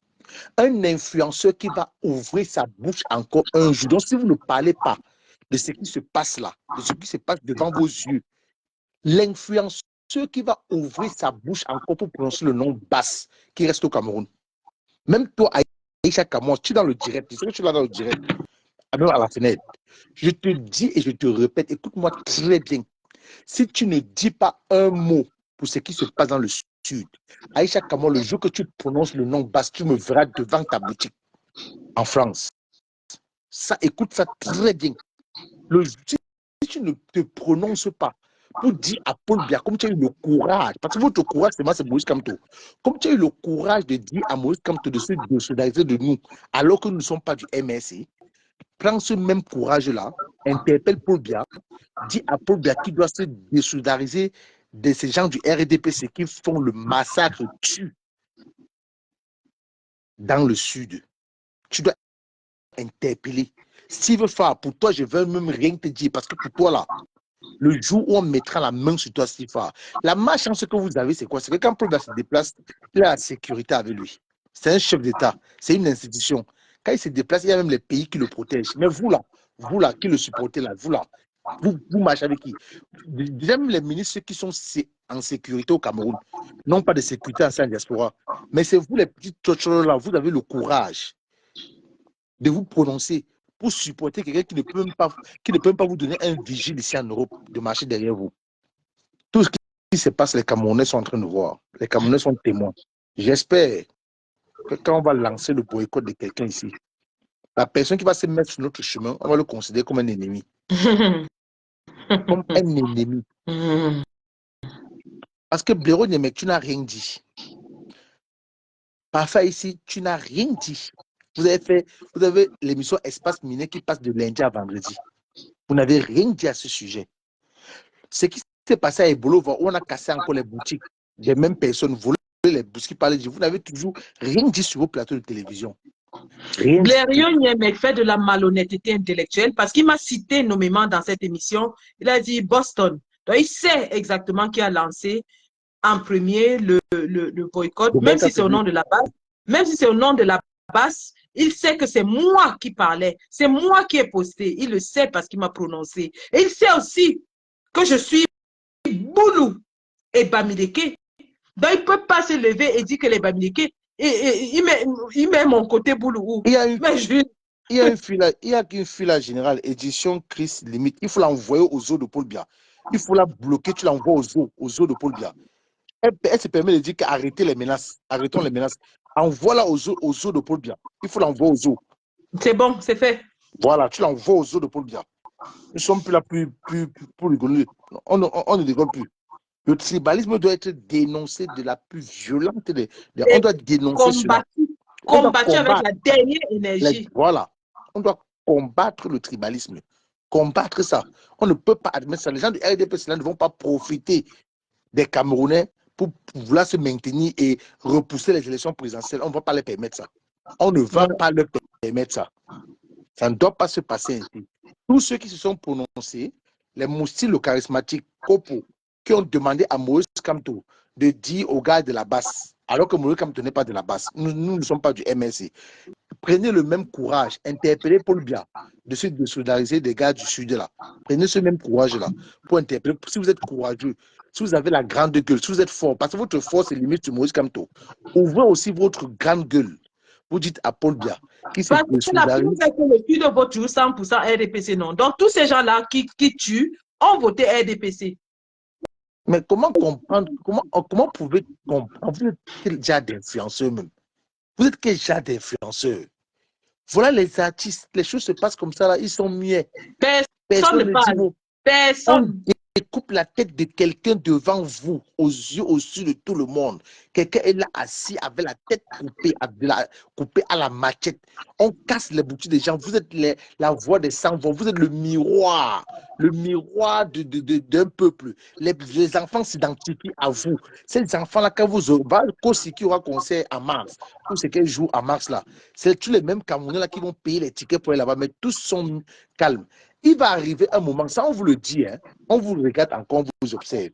un influenceur qui va ouvrir sa bouche encore un jour. Donc, si vous ne parlez pas de ce qui se passe là, de ce qui se passe devant vos yeux, l'influenceur qui va ouvrir sa bouche encore pour prononcer le nom Basse qui reste au Cameroun. Même toi, Aïcha Kamoise, tu es dans le direct, tu sais que tu es là dans le direct, à la fenêtre. Je te dis et je te répète, écoute-moi très bien. Si tu ne dis pas un mot pour ce qui se passe dans le Sud, Aïcha Kamoise, le jour que tu prononces le nom Basse, tu me verras devant ta boutique en France. Ça, écoute ça très bien. Si tu ne te prononces pas pour dire à Paul Biya, comme tu as eu le courage, parce que votre courage, c'est Maurice Kamto, comme tu as eu le courage de dire à Maurice Kamto de se désolidariser de nous, alors que nous ne sommes pas du MRC, prends ce même courage-là, interpelle Paul Biya, dis à Paul Biya qu'il doit se désolidariser de ces gens du RDPC qui font le massacre tue dans le Sud. Tu dois interpeller. S'il veut faire pour toi, je ne veux même rien te dire, parce que pour toi, là, le jour où on mettra la main sur toi, Stifa, la malchance que vous avez, c'est quoi? C'est que quand Paul Biya se déplace, il a la sécurité avec lui. C'est un chef d'État, c'est une institution. Quand il se déplace, il y a même les pays qui le protègent. Mais vous là, qui le supportez là, vous marchez avec qui? Déjà même les ministres qui sont en sécurité au Cameroun n'ont pas de sécurité en diaspora. Mais c'est vous les petits tchochos là, vous avez le courage de vous prononcer pour supporter quelqu'un qui ne peut même pas vous donner un vigile ici en Europe, de marcher derrière vous. Tout ce qui se passe, les Camerounais sont en train de voir. Les Camerounais sont témoins. J'espère que quand on va lancer le boycott de quelqu'un ici, la personne qui va se mettre sur notre chemin, on va le considérer comme un ennemi. Comme un ennemi. Parce que Blero Niemek, tu n'as rien dit. Parfois ici, tu n'as rien dit. Vous avez l'émission Espace Miné qui passe de lundi à vendredi. Vous n'avez rien dit à ce sujet. Ce qui s'est passé à Ebolo, où on a cassé encore les boutiques des mêmes personnes, volé les boutiques, parlaient de vous n'avez toujours rien dit sur vos plateaux de télévision. Rien. Blériot Niémec fait de la malhonnêteté intellectuelle parce qu'il m'a cité nommément dans cette émission. Il a dit Boston. Donc, il sait exactement qui a lancé en premier le boycott, même si c'est au nom de la base. Même si c'est au nom de la base, il sait que c'est moi qui parlais. C'est moi qui ai posté. Il le sait parce qu'il m'a prononcé. Et il sait aussi que je suis Boulou et Bamileke. Donc, il ne peut pas se lever et dire que les Bamileke, il met mon côté Boulou. Il y a une file générale, édition Chris Limite. Il faut l'envoyer aux eaux de Paul Biya. Il faut la bloquer, tu l'envoies aux eaux de Paul Biya. Elle se permet de dire qu'arrêtez les menaces. Arrêtons les menaces. Envoie-la aux eaux de Paul Biya. Il faut l'envoyer aux eaux. C'est bon, c'est fait. Voilà, tu l'envoies aux eaux de Paul Biya. Nous ne sommes plus là pour rigoler. On ne rigole plus. Le tribalisme doit être dénoncé de la plus violente. On doit dénoncer combattu avec la dernière énergie. Voilà. On doit combattre le tribalisme. Combattre ça. On ne peut pas admettre ça. Les gens du RDPC ne vont pas profiter des Camerounais pour vouloir se maintenir et repousser les élections présidentielles. On ne va pas les permettre ça. On ne va pas leur permettre ça. Ça ne doit pas se passer ainsi. Tous ceux qui se sont prononcés, les moustiques, le charismatique, Kopo, qui ont demandé à Moïse Kamto de dire aux gars de la basse, alors que Moïse Kamto n'est pas de la basse, nous ne sommes pas du MSC. Prenez le même courage, interpellez Paul Biya de solidariser des gars du sud là. Prenez ce même courage-là pour interpeller. Si vous êtes courageux, si vous avez la grande gueule, si vous êtes fort, parce que votre force est limite sur Moïse Kamto, ouvrez aussi votre grande gueule. Vous dites à Paul Biya qui se solidarise. Le sud vote toujours 100% RDPC, non. Donc tous ces gens-là qui tuent ont voté RDPC. Mais comment comprendre, comment pouvez comprendre? Vous êtes quel genre d'influenceur même? Vous êtes quel genre d'influenceur? Voilà les artistes, les choses se passent comme ça là, ils sont muets. Personne ne parle. Personne. On découpe la tête de quelqu'un devant vous, aux yeux de tout le monde. Quelqu'un est là assis avec la tête coupée à la machette. On casse les boutiques des gens. Vous êtes la voix des sans-voix. Vous êtes le miroir d'un peuple. Les enfants s'identifient à vous. Ces enfants-là, quand vous aurez qui aura concert à mars, ou c'est quel jour à mars là, c'est tous les mêmes Camerounais là qui vont payer les tickets pour aller là-bas, mais tous sont calmes. Il va arriver un moment, ça on vous le dit, hein, on vous regarde encore, on vous observe.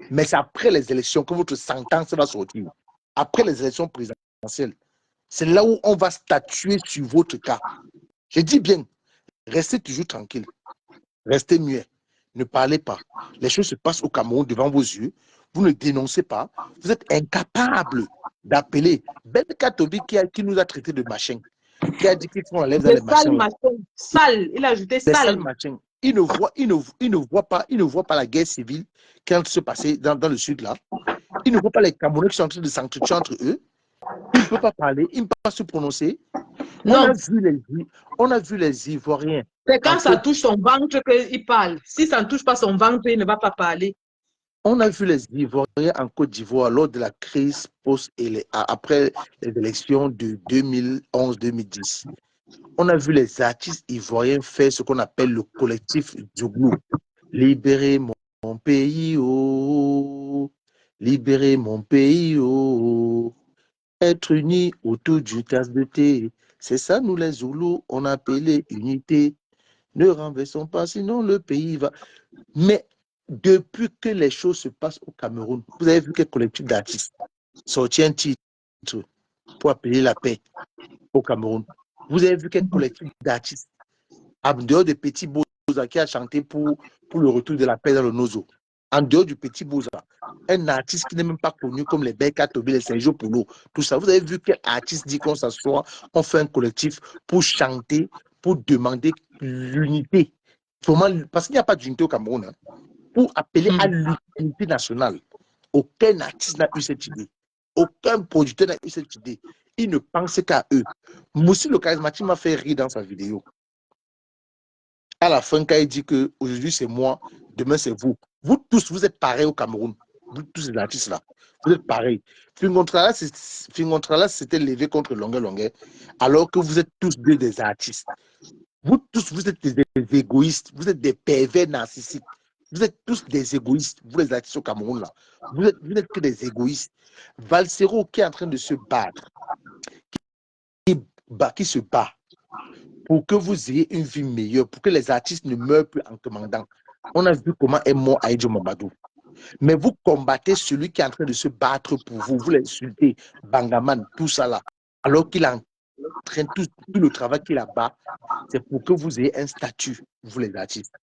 Mais c'est après les élections que votre sentence va sortir. Après les élections présidentielles. C'est là où on va statuer sur votre cas. Je dis bien, restez toujours tranquille. Restez muet. Ne parlez pas. Les choses se passent au Cameroun devant vos yeux. Vous ne dénoncez pas. Vous êtes incapable d'appeler Ben Katobi qui nous a traité de machin. Qui a dit qu'il faut enlever dans les machins. Sale, il a ajouté sale. Il ne voit pas la guerre civile qui est en train de se passer dans le sud là. Il ne voit pas les Camerounais qui sont en train de s'entretuer entre eux. Il ne peut pas parler, il ne peut pas se prononcer. Non. On a vu les Ivoiriens. C'est quand ça touche son ventre qu'il parle. Si ça ne touche pas son ventre, il ne va pas parler. On a vu les Ivoiriens en Côte d'Ivoire lors de la crise après les élections de 2011-2010. On a vu les artistes ivoiriens faire ce qu'on appelle le collectif Djougou. Libérer mon pays, oh. Libérer mon pays, oh. Être unis autour d'une tasse de thé. C'est ça, nous les Zoulous, on a appelé unité. Ne renversons pas, sinon le pays va. Mais depuis que les choses se passent au Cameroun, vous avez vu quel collectif d'artistes sortit un titre pour appeler la paix au Cameroun. Vous avez vu quel collectif d'artistes, en dehors de Petit Boza qui a chanté pour le retour de la paix dans le Nozo, en dehors du Petit Boza, un artiste qui n'est même pas connu comme les Beka Tobi, les Sergio Polo, tout ça. Vous avez vu quel artiste dit qu'on s'assoit, on fait un collectif pour chanter, pour demander l'unité. Parce qu'il n'y a pas d'unité au Cameroun. Hein. Pour appeler à l'unité nationale. Aucun artiste n'a eu cette idée. Aucun producteur n'a eu cette idée. Ils ne pensaient qu'à eux. Moussi le charismatique m'a fait rire dans sa vidéo. À la fin, quand il dit que aujourd'hui c'est moi, demain c'est vous. Vous tous, vous êtes pareils au Cameroun. Vous tous les artistes-là, vous êtes pareils. Fingontrala s'était levé contre Longuet, alors que vous êtes tous des artistes. Vous tous, vous êtes des égoïstes, vous êtes des pervers narcissiques. Vous êtes tous des égoïstes, vous les artistes au Cameroun là. Vous êtes que des égoïstes. Valsero qui est en train de se battre, qui se bat pour que vous ayez une vie meilleure, pour que les artistes ne meurent plus en commandant. On a vu comment est mort Aïdjo Mamadou. Mais vous combattez celui qui est en train de se battre pour vous. Vous l'insultez, Bangaman, tout ça là. Alors qu'il est en train, tout le travail qu'il a bas, c'est pour que vous ayez un statut, vous les artistes.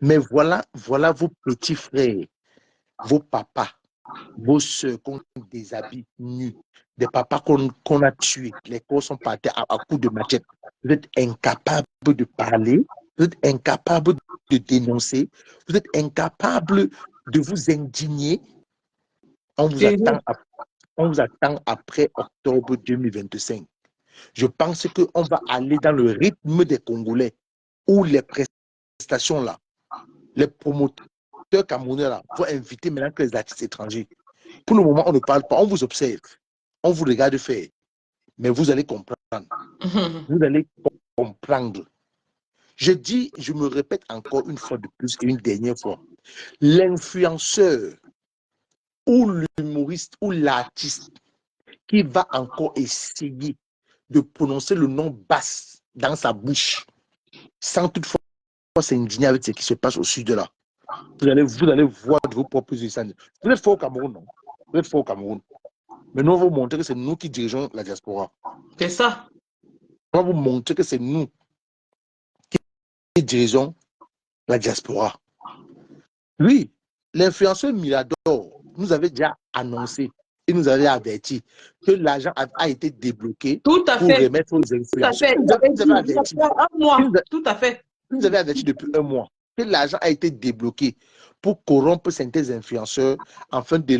Mais voilà vos petits frères, vos papas, vos soeurs qu'on déshabille nus, des papas qu'on a tués, les corps sont partis à coups de machette. Vous êtes incapables de parler, vous êtes incapables de dénoncer, vous êtes incapables de vous indigner. On vous attend après octobre 2025. Je pense qu'on va aller dans le rythme des Congolais, où les prestations là, les promoteurs camerounais là, vont inviter maintenant que les artistes étrangers. Pour le moment, on ne parle pas, on vous observe, on vous regarde faire, mais vous allez comprendre. Vous allez comprendre. Je dis, je me répète encore une fois de plus et une dernière fois, l'influenceur ou l'humoriste ou l'artiste qui va encore essayer de prononcer le nom basse dans sa bouche, sans toutefois s'indigner avec ce qui se passe au sud de là. Vous allez voir de vos propres yeux. Vous êtes fort au Cameroun, non? Vous êtes fort au Cameroun. Mais nous, on va vous montrer que c'est nous qui dirigeons la diaspora. C'est ça. On va vous montrer que c'est nous qui dirigeons la diaspora. Oui, l'influenceur Mirador nous avait déjà annoncé et nous avait averti que l'argent a été débloqué pour remettre aux influenceurs. Tout à fait. Vous avez averti depuis un mois que l'argent a été débloqué pour corrompre certains influenceurs afin de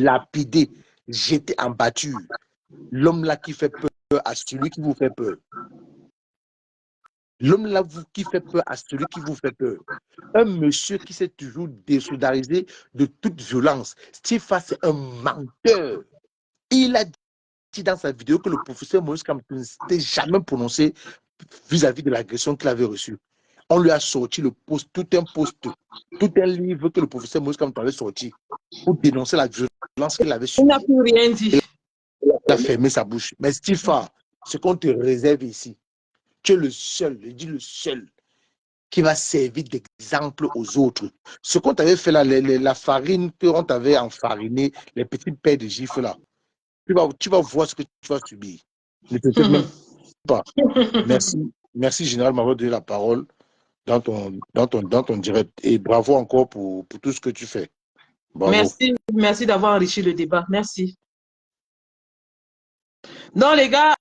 lapider, jeter en batture l'homme là qui fait peur à celui qui vous fait peur. L'homme là qui fait peur à celui qui vous fait peur. Un monsieur qui s'est toujours désolidarisé de toute violence. Stifa, c'est un menteur. Il a dit dans sa vidéo que le professeur Moïse Kamto ne s'était jamais prononcé vis-à-vis de l'agression qu'il avait reçue. On lui a sorti tout un livre que le professeur Moïse Kamto avait sorti pour dénoncer la violence qu'il avait subie. Il n'a plus rien dit. Il a fermé sa bouche. Mais Stifa, ce qu'on te réserve ici, tu es le seul, je dis le seul, qui va servir d'exemple aux autres. Ce qu'on t'avait fait là, la farine qu'on t'avait enfariné, les petits paires de gifles là, tu vas voir ce que tu vas subir. Ne te fais même pas. Merci Général m'avoir donné la parole dans ton direct. Et bravo encore pour tout ce que tu fais. Bravo. Merci d'avoir enrichi le débat. Merci. Non, les gars,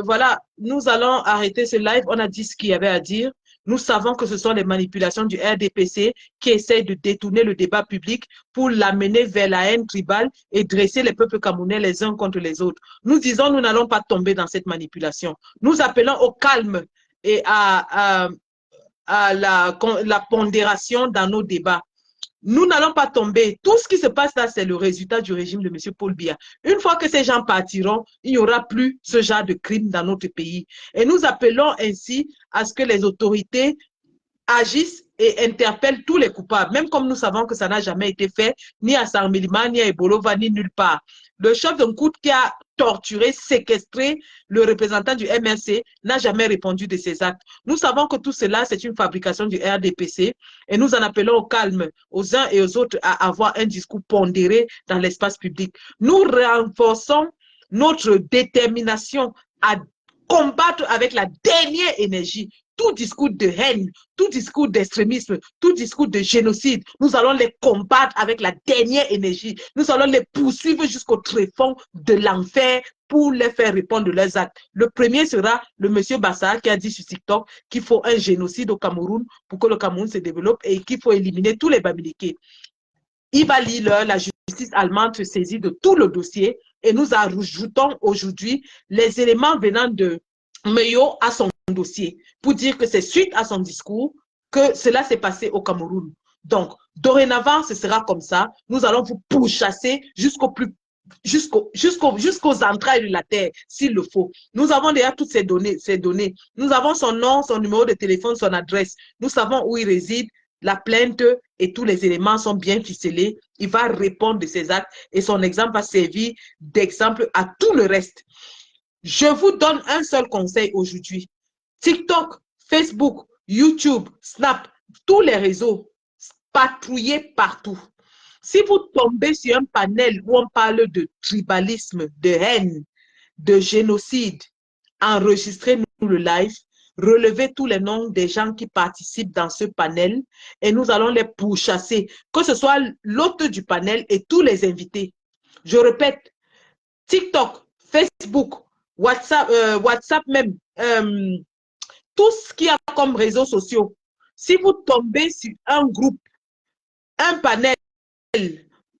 voilà, nous allons arrêter ce live. On a dit ce qu'il y avait à dire. Nous savons que ce sont les manipulations du RDPC qui essayent de détourner le débat public pour l'amener vers la haine tribale et dresser les peuples camerounais les uns contre les autres. Nous disons, nous n'allons pas tomber dans cette manipulation. Nous appelons au calme et à la pondération dans nos débats. Nous n'allons pas tomber. Tout ce qui se passe là, c'est le résultat du régime de M. Paul Biya. Une fois que ces gens partiront, il n'y aura plus ce genre de crime dans notre pays. Et nous appelons ainsi à ce que les autorités agissent et interpellent tous les coupables, même comme nous savons que ça n'a jamais été fait, ni à Sarmelima, ni à Ebolova, ni nulle part. Le chef d'un coup qui a torturé, séquestré le représentant du MRC n'a jamais répondu de ces actes. Nous savons que tout cela, c'est une fabrication du RDPC et nous en appelons au calme aux uns et aux autres à avoir un discours pondéré dans l'espace public. Nous renforçons notre détermination à combattre avec la dernière énergie tout discours de haine, tout discours d'extrémisme, tout discours de génocide. Nous allons les combattre avec la dernière énergie. Nous allons les poursuivre jusqu'au tréfonds de l'enfer pour les faire répondre de leurs actes. Le premier sera le monsieur Bassa qui a dit sur TikTok qu'il faut un génocide au Cameroun pour que le Cameroun se développe et qu'il faut éliminer tous les Bamileke. Iba Lille, la justice allemande se saisit de tout le dossier et nous ajoutons aujourd'hui les éléments venant de Meyo à son dossier pour dire que c'est suite à son discours que cela s'est passé au Cameroun. Donc, dorénavant, ce sera comme ça. Nous allons vous pourchasser jusqu'aux entrailles de la terre, s'il le faut. Nous avons déjà toutes ces données. Nous avons son nom, son numéro de téléphone, son adresse. Nous savons où il réside. la plainte et tous les éléments sont bien ficelés, il va répondre de ses actes et son exemple va servir d'exemple à tout le reste. Je vous donne un seul conseil aujourd'hui. TikTok, Facebook, YouTube, Snap, tous les réseaux, patrouillez partout. Si vous tombez sur un panel où on parle de tribalisme, de haine, de génocide, enregistrez-nous le live, relevez tous les noms des gens qui participent dans ce panel et nous allons les pourchasser, que ce soit l'hôte du panel et tous les invités. Je répète, TikTok, Facebook, WhatsApp même, tout ce qu'il y a comme réseaux sociaux. Si vous tombez sur un groupe, un panel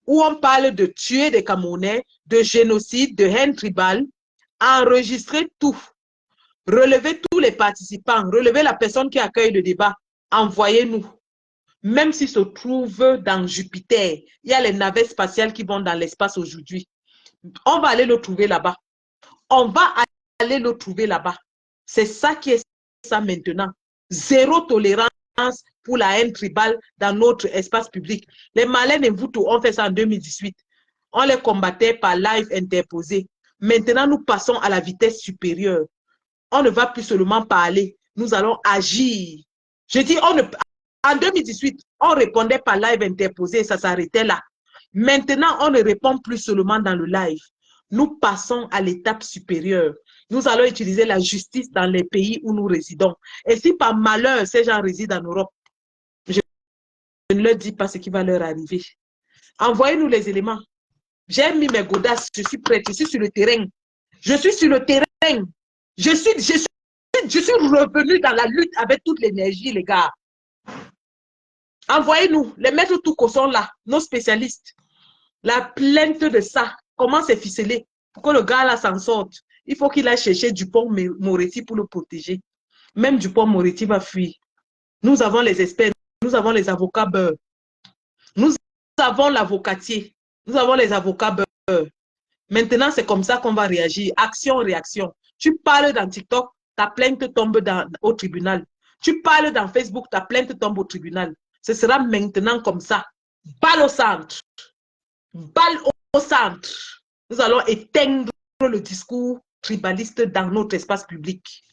où on parle de tuer des Camerounais, de génocide, de haine tribale, enregistrez tout. Relevez tous les participants, relevez la personne qui accueille le débat, envoyez-nous. Même s'il se trouve dans Jupiter, il y a les navettes spatiales qui vont dans l'espace aujourd'hui. On va aller le trouver là-bas. On va aller le trouver là-bas. C'est ça qui est ça maintenant. Zéro tolérance pour la haine tribale dans notre espace public. Les Malais et Mvuto ont fait ça en 2018. On les combattait par live interposé. Maintenant, nous passons à la vitesse supérieure. On ne va plus seulement parler. Nous allons agir. Je dis, en 2018, on répondait par live interposé et ça s'arrêtait là. Maintenant, on ne répond plus seulement dans le live. Nous passons à l'étape supérieure. Nous allons utiliser la justice dans les pays où nous résidons. Et si par malheur, ces gens résident en Europe, je ne leur dis pas ce qui va leur arriver. Envoyez-nous les éléments. J'ai mis mes godasses, je suis prête, je suis sur le terrain. Je suis sur le terrain. Je suis revenu dans la lutte avec toute l'énergie, les gars. Envoyez-nous, les maîtres Touko sont là, nos spécialistes. La plainte de ça, comment c'est ficelé pour que le gars là s'en sorte. Il faut qu'il aille chercher Dupont-Moretti pour le protéger. Même Dupont-Moretti va fuir. Nous avons les experts, nous avons les avocats beurre. Nous avons l'avocatier, nous avons les avocats beurre. Maintenant, c'est comme ça qu'on va réagir. Action, réaction. Tu parles dans TikTok, ta plainte tombe au tribunal. Tu parles dans Facebook, ta plainte tombe au tribunal. Ce sera maintenant comme ça. Balle au centre. Balle au centre. Nous allons éteindre le discours tribaliste dans notre espace public.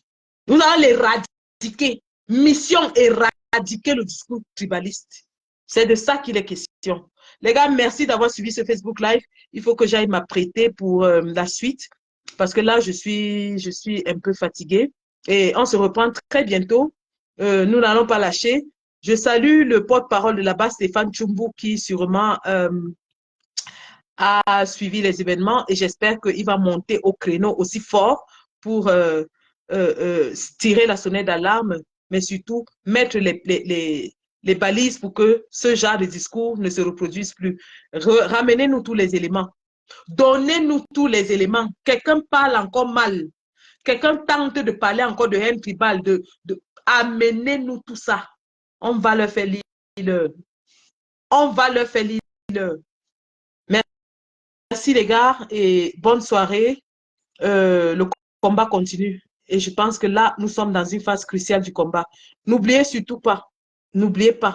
Nous allons l'éradiquer. Mission éradiquer le discours tribaliste. C'est de ça qu'il est question. Les gars, merci d'avoir suivi ce Facebook Live. Il faut que j'aille m'apprêter pour la suite parce que là, je suis un peu fatiguée. Et on se reprend très bientôt. Nous n'allons pas lâcher. Je salue le porte-parole de là-bas, Stéphane Tchoumbou, qui sûrement a suivi les événements et j'espère qu'il va monter au créneau aussi fort pour tirer la sonnette d'alarme, mais surtout mettre les balises pour que ce genre de discours ne se reproduise plus. Ramenez-nous tous les éléments. Donnez-nous tous les éléments. Quelqu'un parle encore mal. Quelqu'un tente de parler encore de haine tribale. Amenez-nous tout ça. On va leur faire lire. On va leur faire lire. Merci les gars et bonne soirée. Le combat continue. Et je pense que là, nous sommes dans une phase cruciale du combat. N'oubliez surtout pas, n'oubliez pas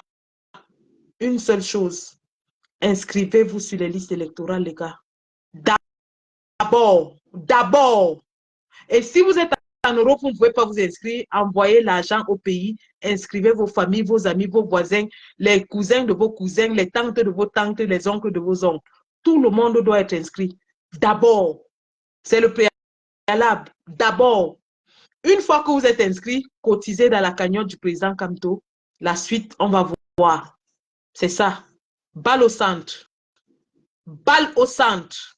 une seule chose. Inscrivez-vous sur les listes électorales, les gars. D'abord. Et si vous êtes en Europe, vous ne pouvez pas vous inscrire, envoyez l'argent au pays, inscrivez vos familles, vos amis, vos voisins, les cousins de vos cousins, les tantes de vos tantes, les oncles de vos oncles. Tout le monde doit être inscrit. D'abord. C'est le préalable. D'abord. Une fois que vous êtes inscrit, cotisez dans la cagnotte du président Kamto. La suite, on va voir. C'est ça. Balle au centre. Balle au centre.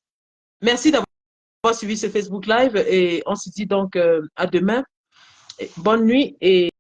Merci d'avoir suivi ce Facebook Live et on se dit donc à demain. Bonne nuit et